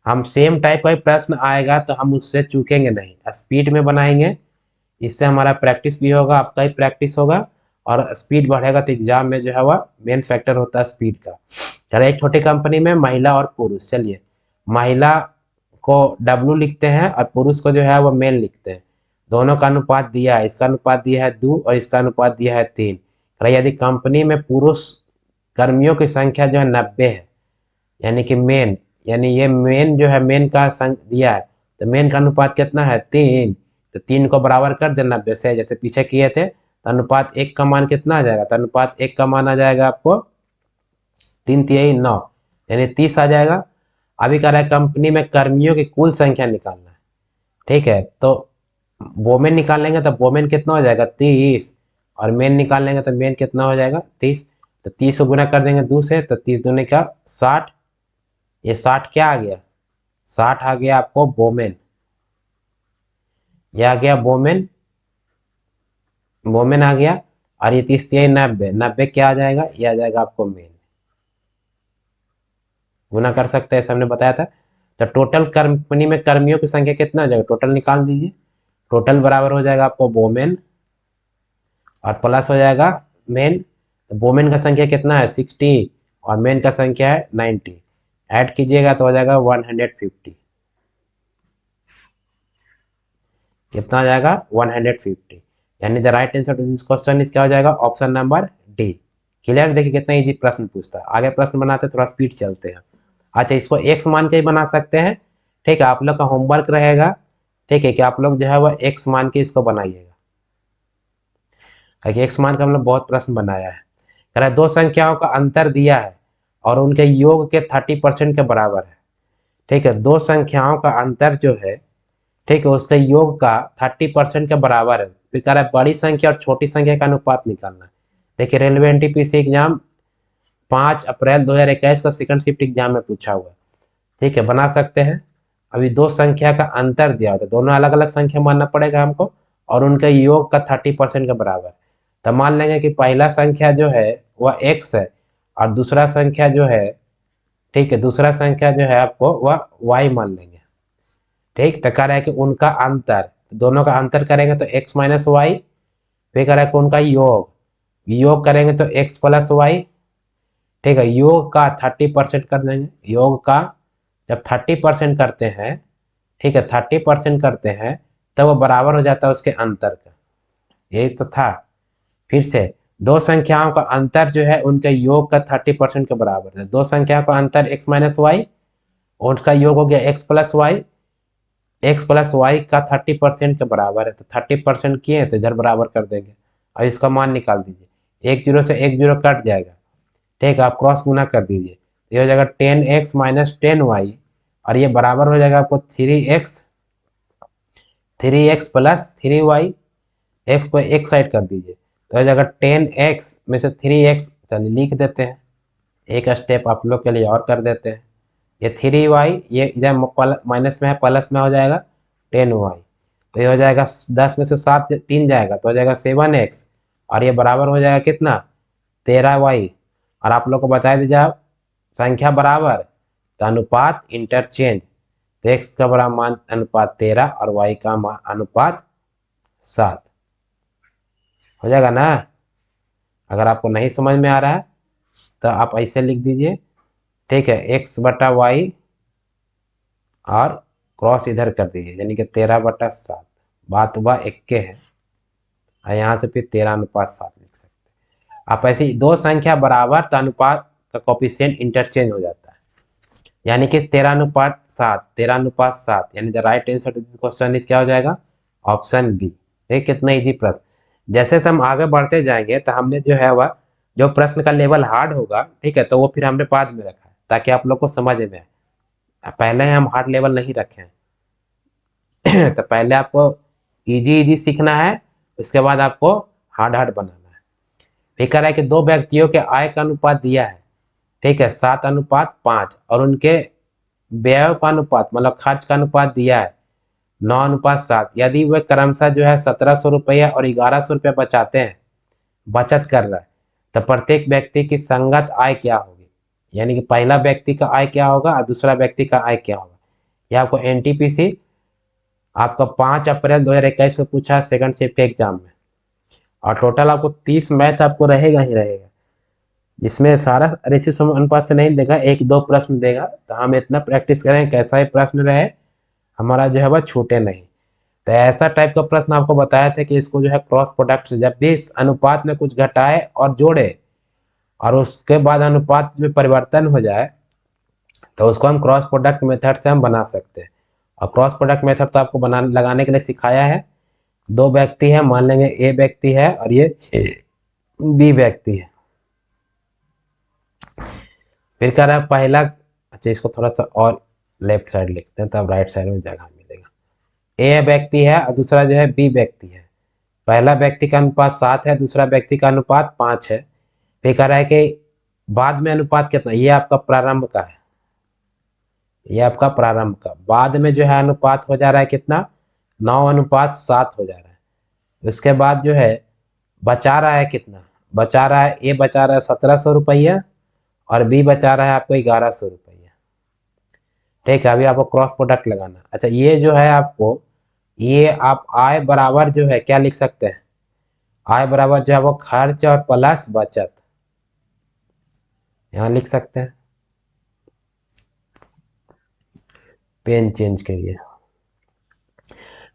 हम, सेम टाइप का प्रश्न आएगा तो हम उससे चूकेंगे नहीं, स्पीड में बनाएंगे, इससे हमारा प्रैक्टिस भी होगा, आपका ही प्रैक्टिस होगा, और स्पीड बढ़ेगा तो एग्जाम में जो है वह मेन फैक्टर होता है स्पीड का। चलिए, एक छोटी कंपनी में महिला और पुरुष, चलिए महिला को W लिखते हैं और पुरुष को जो है वो मेन लिखते हैं। दोनों का अनुपात दिया है, इसका अनुपात दिया है 2 और इसका अनुपात दिया है 3। यदि कंपनी में पुरुष कर्मियों की संख्या जो है 90 है, यानी कि मेन, यानी ये मेन जो है मेन का दिया है, तो मेन का अनुपात कितना है 3, तो 3 को बराबर कर दे 90 से, जैसे पीछे किए थे। तो अनुपात 1 का मान कितना आ जाएगा, तो अनुपात 1 का मान आ जाएगा आपको 3 9, यानी 30 आ जाएगा। अभी कह रहा है कंपनी में कर्मियों की कुल संख्या निकालना है। ठीक है, तो वोमेन निकाल लेंगे तो वोमेन कितना हो जाएगा 30, और मेन निकाल लेंगे तो मेन कितना हो जाएगा 30। तो 30 को गुना कर देंगे 2 से, तो 30 दूनी का 60, ये 60 क्या आ गया, 60 आ गया आपको वोमेन, ये आ गया वोमेन, वोमेन आ गया। और ये 30 90, 90 क्या आ जाएगा, ये आ जाएगा आपको मेन। गुना कर सकते हैं, हमने बताया था। तो टोटल कंपनी में कर्मियों की संख्या कितना हो जाएगा, टोटल निकाल दीजिए। टोटल बराबर हो जाएगा आपको वोमेन और प्लस हो जाएगा मेन। तो वोमेन का संख्या कितना है 60 और मेन का संख्या है 90, ऐड कीजिएगा तो हो जाएगा 150। कितना आ जाएगा 150, यानी the right answer to this question is क्या हो जाएगा, ऑप्शन नंबर डी। क्लियर, देखिए कितना इजी प्रश्न पूछता है। आगे प्रश्न बनाते हैं, थोड़ा स्पीड चलते हैं। अच्छा, इसको एक्स मान के ही बना सकते हैं। ठीक है, आप लोग का होमवर्क रहेगा, ठीक है, कि आप लोग जो है वह एक्स मान के इसको बनाइएगा, क्योंकि एक्स मान का हम लोग बहुत प्रश्न बनाया है। कह रहा है दो संख्याओं का अंतर दिया है और उनके योग के 30% के बराबर है। ठीक है, दो संख्याओं का अंतर जो है, ठीक है, उसके योग का 30% के बराबर है। फिर कह रहा है बड़ी संख्या और छोटी संख्या का अनुपात निकालना है। देखिए, रेलवे एनटीपीसी एग्जाम 5 अप्रैल 2021 का सेकंड शिफ्ट एग्जाम में पूछा हुआ है। ठीक है, बना सकते हैं। अभी दो संख्या का अंतर दिया होता है, दोनों अलग अलग संख्या मानना पड़ेगा हमको, और उनके योग का 30% के बराबर। तो मान लेंगे कि पहला संख्या जो है वह x है और दूसरा संख्या जो है, ठीक है, दूसरा संख्या जो है आपको वह y मान लेंगे। ठीक, तो कह रहा है कि उनका अंतर, दोनों का अंतर करेंगे तो x माइनस वाई। फिर कह रहा है कि उनका योग, योग करेंगे तो x प्लस वाई। ठीक है, योग का 30% कर देंगे, योग का जब 30% करते हैं, ठीक है, 30% करते हैं तब वो बराबर हो जाता है उसके अंतर का। यही तो था। फिर से दो संख्याओं का अंतर जो है उनके योग का 30% के बराबर है। दो संख्याओं का अंतर x माइनस वाई, उनका योग हो गया x plus Y, X plus Y का 30% के बराबर है। तो 30% किए तो इधर बराबर कर देंगे और इसका मान निकाल दीजिए। एक जीरो से एक जीरो कट जाएगा, ठीक है, आप क्रॉस गुना कर दीजिए, ये हो जाएगा 10x माइनस 10y, और ये बराबर हो जाएगा आपको 3x प्लस 3y। एक्स को एक साइड कर दीजिए तो हो जाएगा 10x में से 3x, चलिए लिख देते हैं, एक स्टेप आप लोग के लिए और कर देते हैं। ये 3y, ये इधर माइनस में है, प्लस में हो जाएगा 10y, तो ये हो जाएगा 10 में से 7 3 जाएगा तो हो जाएगा 7x, और ये बराबर हो जाएगा कितना 13y। और आप लोग को बता दीजिए, आप संख्या बराबर तो अनुपात इंटरचेंज, तो x का बड़ा मान अनुपात 13 और y का मान अनुपात 7। हो जाएगा ना। अगर आपको नहीं समझ में आ रहा है तो आप ऐसे लिख दीजिए, ठीक है, x/y और क्रॉस इधर कर दीजिए, यानी कि 13/7। बात हुआ एक के है, और यहाँ से फिर 13:7 लिख सकते हैं आप। ऐसे ही दो संख्या बराबर तो अनुपात का कोफिशिएंट इंटरचेंज हो जाता है, यानी कि 13:7, 13:7, यानी the right answer to this question is क्या हो जाएगा, ऑप्शन बी। देखिए कितना इजी प्रश्न। जैसे से हम आगे बढ़ते जाएंगे तो हमने जो है वह जो प्रश्न का लेवल हार्ड होगा, ठीक है, तो वो फिर हमने बाद में रखा है ताकि आप लोग को समझ में आए। पहले हम हार्ड लेवल नहीं रखे हैं तो पहले आपको इजी इजी सीखना है, उसके बाद आपको हार्ड हार्ड बनाना है। फिर कह रहा है कि दो व्यक्तियों के आय का अनुपात दिया है, ठीक है, 7:5, और उनके व्यय का अनुपात मतलब खर्च का अनुपात दिया है 9:7। यदि वे क्रमशः जो है 1700 रुपया और 1100 रुपया बचाते हैं, बचत कर रहा है, तो प्रत्येक व्यक्ति की संगत आय क्या होगी, यानी कि पहला व्यक्ति का आय क्या होगा और दूसरा व्यक्ति का आय क्या होगा। यह आपको एनटीपीसी आपका 5 अप्रैल 2021 को पूछा है सेकंड शिफ्ट के एग्जाम में, और टोटल आपको 30 मैथ आपको रहेगा ही रहेगा, जिसमें सारा रेशियो अनुपात से नहीं देगा, एक दो प्रश्न देगा। तो हम इतना प्रैक्टिस करें कैसा ही प्रश्न रहे हमारा जो है वह छूटे नहीं। तो ऐसा टाइप का प्रश्न आपको बताया था कि इसको जो है क्रॉस प्रोडक्ट से जब भी इस अनुपात में कुछ घटाए और जोड़े और उसके बाद अनुपात में परिवर्तन हो जाए तो उसको हम क्रॉस प्रोडक्ट मेथड से हम बना सकते हैं। और क्रॉस प्रोडक्ट मेथड तो आपको बना लगाने के लिए सिखाया है। दो व्यक्ति है, मान लेंगे ए व्यक्ति है और ये बी व्यक्ति है। फिर कह रहा है पहला, अच्छा इसको थोड़ा सा और लेफ्ट साइड लिखते हैं तब राइट साइड में जगह मिलेगा। ए व्यक्ति है और दूसरा जो है बी व्यक्ति है। पहला व्यक्ति का अनुपात 7 है, दूसरा व्यक्ति का अनुपात 5 है। फिर कह रहा है कि बाद में अनुपात कितना, ये आपका प्रारंभ का है, ये आपका प्रारंभ का। बाद में जो है अनुपात हो जा रहा है कितना, 9:7 हो जा रहा है। उसके बाद जो है बचा रहा है कितना, बचा रहा है, ए बचा रहा है 1700 रुपया और बी बचा रहा है आपको 1100 रुपया। ठीक है, अभी आपको क्रॉस प्रोडक्ट लगाना। अच्छा ये जो है आपको, ये आप आय बराबर जो है क्या लिख सकते हैं, आय बराबर जो है वो खर्च और प्लस बचत, यहाँ लिख सकते हैं। पेन चेंज करिए।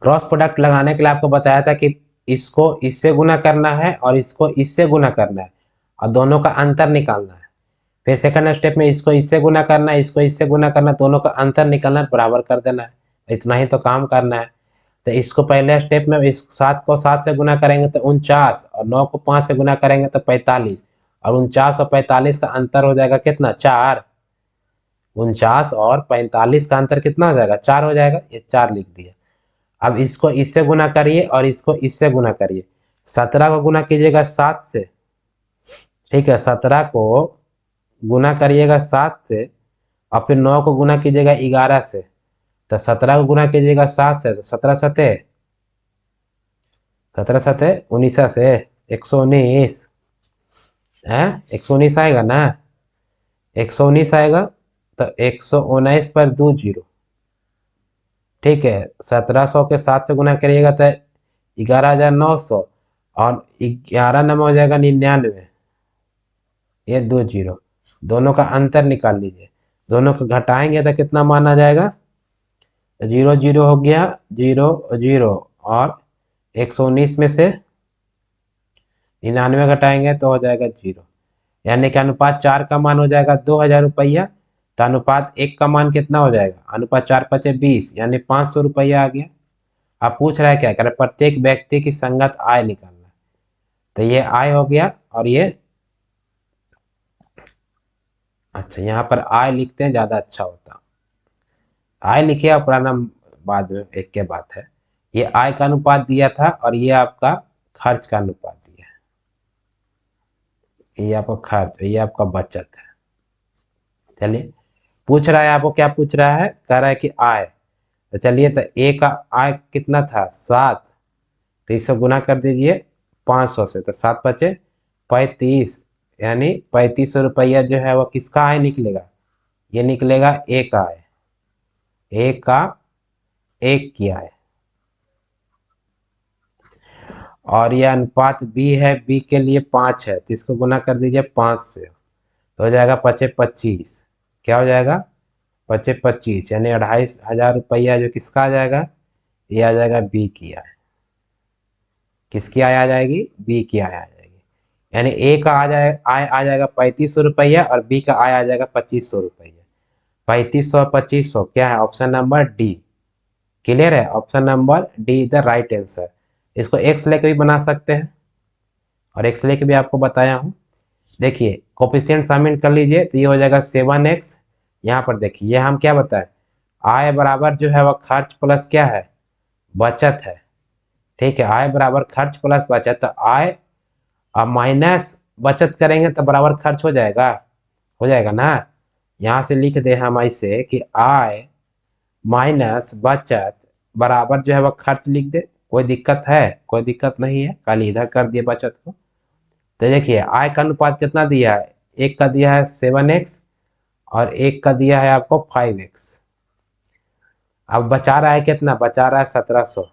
क्रॉस प्रोडक्ट लगाने के लिए आपको बताया था कि इसको इससे गुना करना है और इसको इससे गुना करना है और दोनों का अंतर निकालना है। फिर सेकंड स्टेप में इसको इससे गुना करना है, इसको इससे गुना करना है, दोनों का अंतर निकालना है, बराबर कर देना है। इतना ही तो काम करना है। तो इसको पहले स्टेप में इस 7 को 7 से गुना करेंगे तो 49, और 9 को 5 से गुना करेंगे तो 45, और 49 और 45 का अंतर हो जाएगा कितना, 4। 49 और 45 का अंतर कितना हो जाएगा, 4 हो जाएगा, ये 4 लिख दिया। अब इसको इससे गुना करिए और इसको इससे गुना करिए। 17 को गुना कीजिएगा 7 से, ठीक है, 17 को गुना करिएगा 7 से और फिर 9 को गुना कीजिएगा 11 से। तो 17 को गुना कीजिएगा 7 से तो 17 से 119 है, 119 आएगा ना, 119 आएगा। तो 119 पर 2 जीरो, ठीक है। 1700 के 7 से गुना करिएगा तो 11,900, और 11 नंबर हो जाएगा 99, ये 2 जीरो, दोनों का अंतर निकाल लीजिए। दोनों को घटाएंगे तो कितना मान आ जाएगा, जीरो जीरो हो गया, जीरो जीरो, और 119 में से 99 घटाएंगे तो हो जाएगा जीरो, यानी कि अनुपात 4 का मान हो जाएगा 2,000 रुपया। तो अनुपात 1 का मान कितना हो जाएगा, अनुपात 4 पचे 20, यानी 500 रुपया आ गया। आप पूछ रहा है क्या करे, प्रत्येक व्यक्ति की संगत आय निकालना है। तो ये आय हो गया, और ये, अच्छा यहाँ पर आय लिखते हैं ज्यादा अच्छा होता, आय लिखिए और प्रारंभ बाद में एक के बात है। ये आय का अनुपात दिया था और ये आपका खर्च का अनुपात दिया है, ये आपका खर्च, ये आपका बचत है। चलिए पूछ रहा है आपको, क्या पूछ रहा है, कह रहा है कि आय। तो चलिए, तो ए का आय कितना था 7, तो इससे गुना कर दीजिए 500 से, तो 7 बचे 35, यानी 3500 रुपया जो है वो किसका आय निकलेगा, ये निकलेगा ए का आय, ए का, एक की आय। और ये अनुपात बी है, बी के लिए 5 है, तो इसको गुना कर दीजिए 5 से, तो हो जाएगा 25 25। क्या हो जाएगा? 25 25, यानी 2500 रुपया जो किसका आ जाएगा? ये आ जाएगा बी की आय। किसकी आय आ जाएगी? बी की आय आ जाएगी। यानी ए का आय आ जाएगा 3500 रुपया और बी का आय आ जाएगा 2500 रुपया। 3500 2500 क्या है? Option number D. क्लियर है? Option number D is the right answer. इसको एक्स लेके भी बना सकते हैं और एक्स लेके भी आपको बताया हूँ। देखिए कोफिशिएंट शामिल कर लीजिए, तो ये हो जाएगा 7x। यहाँ पर देखिए ये हम क्या बताएं, आय बराबर जो है वह खर्च प्लस क्या है? बचत है। ठीक है, आय बराबर खर्च प्लस बचत, तो आय अब माइनस बचत करेंगे तो बराबर खर्च हो जाएगा ना। यहाँ से लिख दे हम ऐसे कि आय माइनस बचत बराबर जो है वह खर्च लिख दे। कोई दिक्कत है? कोई दिक्कत नहीं है, खाली इधर कर दिए बचत को। तो देखिए आय का अनुपात कितना दिया है? एक का दिया है 7x और एक का दिया है आपको 5x। अब बचा रहा है कितना? बचा रहा है 1700।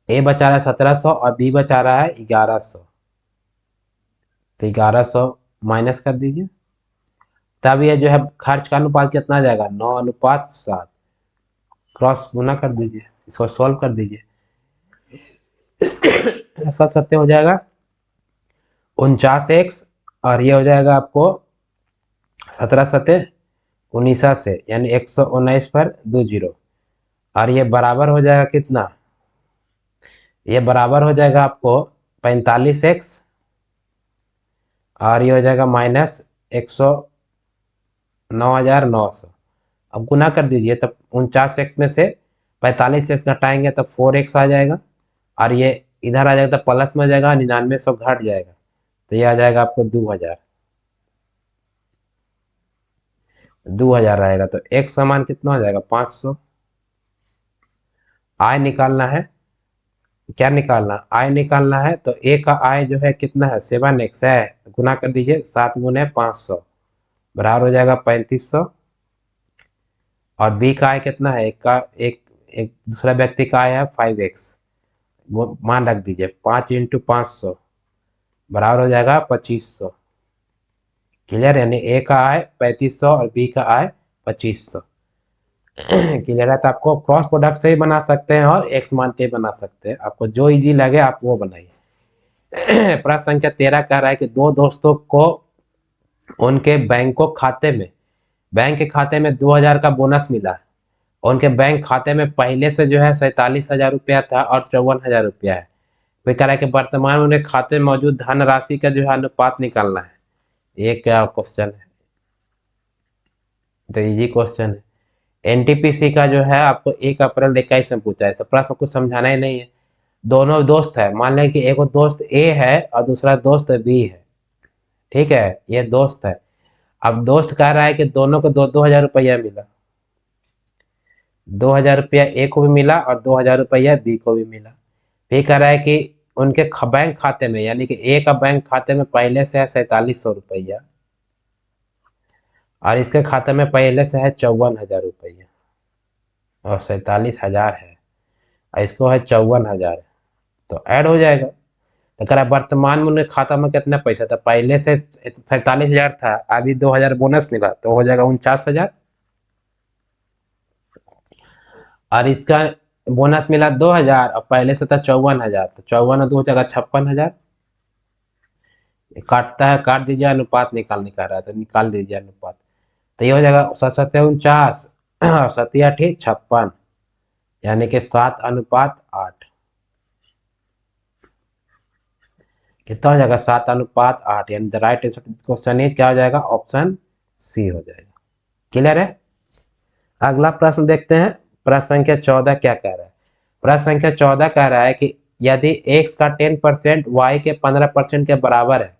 ए बचा रहा है 1700 और बी बचा रहा है 1100। तो 1100 माइनस कर दीजिए, तब ये जो है खर्च का अनुपात कितना आ जाएगा? 9:7। क्रॉस गुना कर दीजिए, इसको सॉल्व कर दीजिए। ऐसा सत्य हो जाएगा 49x और ये हो जाएगा आपको 17 सत्य 19 से, यानी 119 पर 2 जीरो। और ये बराबर हो जाएगा कितना? ये बराबर हो जाएगा आपको 45x और ये हो जाएगा माइनस 109,900। अब गुना कर दीजिए, तब 49x में से 45x घटाएंगे तब 4x आ जाएगा और ये इधर आ जाएगा तो प्लस में आ जाएगा, 99 सब घट जाएगा, तो ये आ जाएगा आपको 2000। 2000 आएगा तो x समान कितना हो जाएगा? 500। आय निकालना है, क्या निकालना? आय निकालना है, तो ए का आय जो है कितना है? 7x है, गुना कर दीजिए 7 गुने 500 बराबर हो जाएगा 3500। और बी का आय कितना है? एक दूसरा व्यक्ति का आय है 5x, वो मान रख दीजिए 5 × 500 बराबर हो जाएगा 2500। क्लियर? यानी ए का आय 3500 और बी का आय 2500। क्लियर है? तो आपको क्रॉस प्रोडक्ट से ही बना सकते हैं और एक्स मान के बना सकते हैं, आपको जो इजी लगे आप वो बनाइए। प्रश्न संख्या 13 कह रहा है कि दो दोस्तों को उनके बैंक के खाते में 2000 का बोनस मिला है। उनके बैंक खाते में पहले से जो है 47,000 रुपया था और 54,000 रुपया है। फिर कह रहा है कि वर्तमान में उनके खाते में मौजूद धन राशि का जो है अनुपात निकालना है। ये क्या क्वेश्चन है? तो इजी क्वेश्चन है। एनटीपीसी का जो है आपको 1 अप्रैल 21 में पूछा है, तो प्रश्न को समझाना ही नहीं है। दोनों दोस्त है, मान लें कि एक दोस्त ए है और दूसरा दोस्त बी है। ठीक है, ये दोस्त है। अब दोस्त कह रहा है कि दोनों को 2-2 हजार रुपया मिला। 2 हजार रुपया ए को भी मिला और 2 हजार रुपया बी को भी मिला। फिर कह रहा है कि उनके बैंक खाते में, यानी कि ए का बैंक खाते में पहले से है 4700 रुपया और इसके खाते में पहले से है 54,000 रुपया और 47,000 है और इसको है 54,000, तो ऐड हो जाएगा। तो कह रहा है वर्तमान में उनके खाता में कितना पैसा था? पहले से 47,000 था, अभी 2 हजार बोनस मिला तो हो जाएगा 49,000। और इसका बोनस मिला 2 हजार और पहले से था 54,000, तो 54 और 2 हो जाएगा 56,000। काटता है, काट दीजिए, अनुपात निकालने का रहा है तो निकाल दीजिए अनुपात। तो ये हो जाएगा 7×7 = 49 और 7×8 = 56, यानी कि 7:8। कितना हो जाएगा? 7:8, यानी the right answer question is क्या हो जाएगा? ऑप्शन सी हो जाएगा। क्लियर है? अगला प्रश्न देखते हैं। प्रश्न संख्या 14 क्या कह रहा है? प्रश्न संख्या 14 कह रहा है कि यदि x का 10% y के 15% के बराबर है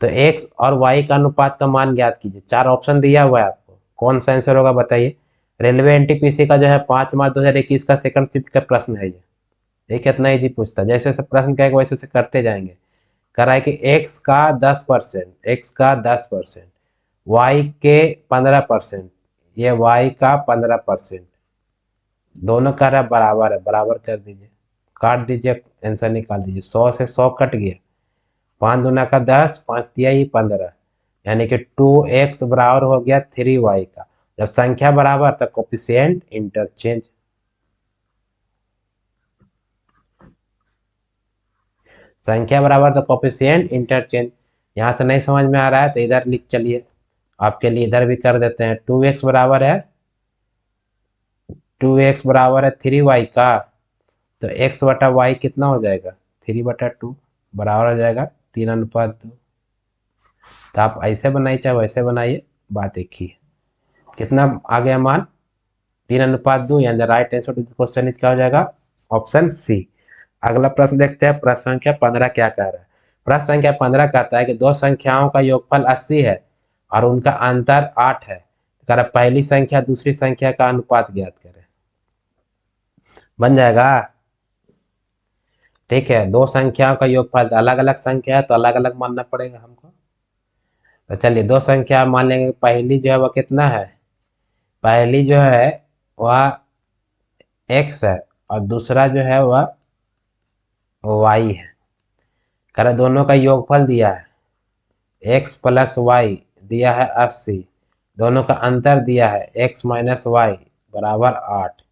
तो x और y का अनुपात का मान ज्ञात कीजिए। 4 ऑप्शन दिया हुआ है आपको, कौन सा आंसर होगा बताइए। रेलवे एनटीपीसी का जो है 5 मार्च 2021 का सेकंड शिफ्ट का प्रश्न है ये कितना इजी पूछता है। जैसे जैसे प्रश्न कहेगा वैसे वैसे करते जाएंगे। कह रहा है कि x का 10%, y के 15%, ये y का 15%, दोनों कह रहा है बराबर है, बराबर कर दीजिए। काट दीजिए, आंसर निकाल दीजिए। 100 से 100 कट गया, 5 दूना का 10, 5 दिया ही 15, यानी कि 2x बराबर हो गया 3y का। जब संख्या बराबर तो कोफिशिएंट इंटरचेंज। संख्या बराबर तो कोफिशिएंट इंटरचेंज। यहाँ से नहीं समझ में आ रहा है तो इधर लिख चलिए, आपके लिए इधर भी कर देते हैं। 2x बराबर है 3y का, तो x बटा वाई कितना हो जाएगा 3/2 बराबर हो जाएगा 3:2। तो आप ऐसे बनाइए चाहे वैसे बनाइए, बात एक ही है। कितना आ गया मान 3:2, यानी right answer to question is क्या हो जाएगा ऑप्शन सी। अगला प्रश्न देखते हैं, प्रश्न संख्या 15 क्या कह रहा है। प्रश्न संख्या 15 कहता है कि दो संख्याओं का योगफल 80 है और उनका अंतर 8 है। कह रहा पहली संख्या दूसरी संख्या का अनुपात ज्ञात करें। बन जाएगा, ठीक है। दो संख्याओं का योगफल, अलग अलग संख्या है तो अलग अलग मानना पड़ेगा हमको। तो चलिए दो संख्या मान लेंगे, पहली जो है वह कितना है, पहली जो है वह x है और दूसरा जो है वह y है। कह रहा दोनों का योगफल दिया है x प्लस वाई, दिया है 80, दोनों का अंतर दिया है x माइनस वाई बराबर 8।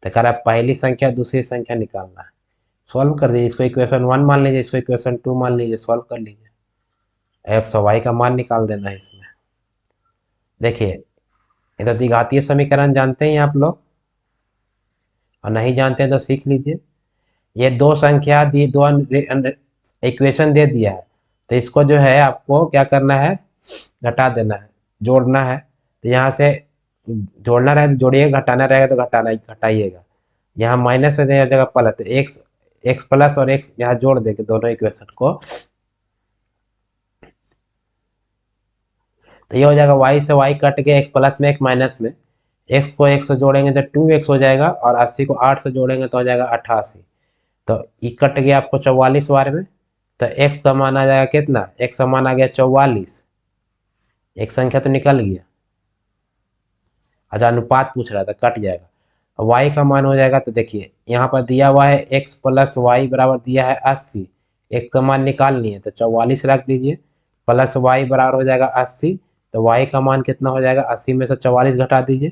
तो कह रहा पहली संख्या दूसरी संख्या निकालना है। सॉल्व कर दीजिए, इसको इक्वेशन 1 मान लीजिए, इसको इक्वेशन 2 मान लीजिए, सॉल्व कर लीजिए। x और y का मान निकाल देना है इसमें। देखिए ये तो द्विघातीय समीकरण जानते हैं आप लोग, और नहीं जानते हैं तो सीख लीजिए। ये दो संख्या दी, दो इक्वेशन दे दिया है, तो इसको जो है आपको क्या करना है, घटा देना है, जोड़ना है। तो यहाँ से जोड़ना रहे तो जोड़िएगा, घटाना रहेगा तो घटाना घटाइएगा। यहाँ माइनस से जगह प्लस, तो एक्स प्लस और एक्स यहाँ जोड़ देंगे दोनों इक्वेशन को, तो ये हो जाएगा y से y कट के x प्लस में एक माइनस में, x को 1 से जोड़ेंगे तो 2x हो जाएगा और 80 को 8 से जोड़ेंगे तो हो जाएगा 88। तो ये कट गया आपको 44 बार में, तो x का मान आ जाएगा कितना, x का मान आ गया 44। एक संख्या तो निकल गया। अच्छा अनुपात पूछ रहा था, कट जाएगा। y का मान हो जाएगा, तो देखिए यहाँ पर दिया हुआ है x प्लस वाई बराबर दिया है 80, x का मान निकालनी है तो 44 रख दीजिए, प्लस y बराबर हो जाएगा 80। तो y का मान कितना हो जाएगा, 80 में से 44 घटा दीजिए,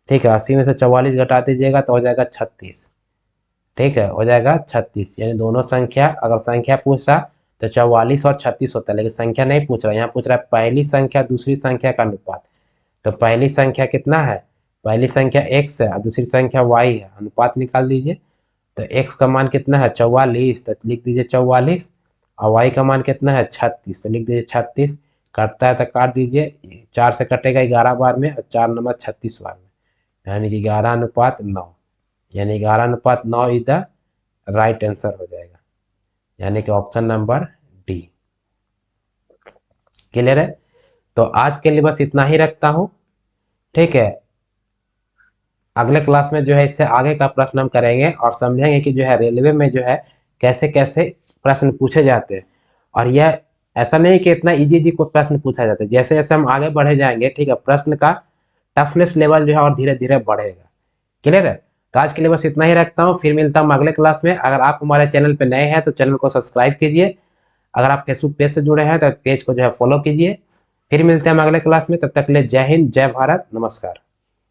ठीक है। 80 में से 44 घटा दीजिएगा तो हो जाएगा 36, ठीक है, हो जाएगा 36। यानी दोनों संख्या, अगर संख्या पूछ रहा तो 44 और 36 होता है, लेकिन संख्या नहीं पूछ रहा, यहाँ पूछ रहा है पहली संख्या दूसरी संख्या का अनुपात। तो पहली संख्या कितना है, पहली संख्या x है और दूसरी संख्या y है, अनुपात निकाल दीजिए। तो x का मान कितना है 44, तो लिख दीजिए 44, और y का मान कितना है 36, तो लिख दीजिए 36। कटता है तो काट दीजिए, 4 से कटेगा 11 बार में और 4 नंबर 36 बार में, यानी कि 11:9, यानी 11:9 इज द राइट आंसर हो जाएगा, यानी कि ऑप्शन नंबर डी। क्लियर है। तो आज के लिए बस इतना ही रखता हूँ, ठीक है। अगले क्लास में जो है इससे आगे का प्रश्न हम करेंगे और समझेंगे कि जो है रेलवे में जो है कैसे कैसे प्रश्न पूछे जाते हैं। और यह ऐसा नहीं कि इतना इजी इजी कोई प्रश्न पूछा जाता है, जैसे जैसे हम आगे बढ़े जाएंगे, ठीक है, प्रश्न का टफनेस लेवल जो है और धीरे धीरे बढ़ेगा। क्लियर है। तो आज के लिए बस इतना ही रखता हूँ, फिर मिलता हूँ अगले क्लास में। अगर आप हमारे चैनल पर नए हैं तो चैनल को सब्सक्राइब कीजिए, अगर आप फेसबुक पेज से जुड़े हैं तो पेज को जो है फॉलो कीजिए। फिर मिलते हैं हम अगले क्लास में, तब तक के लिए जय हिंद, जय भारत, नमस्कार।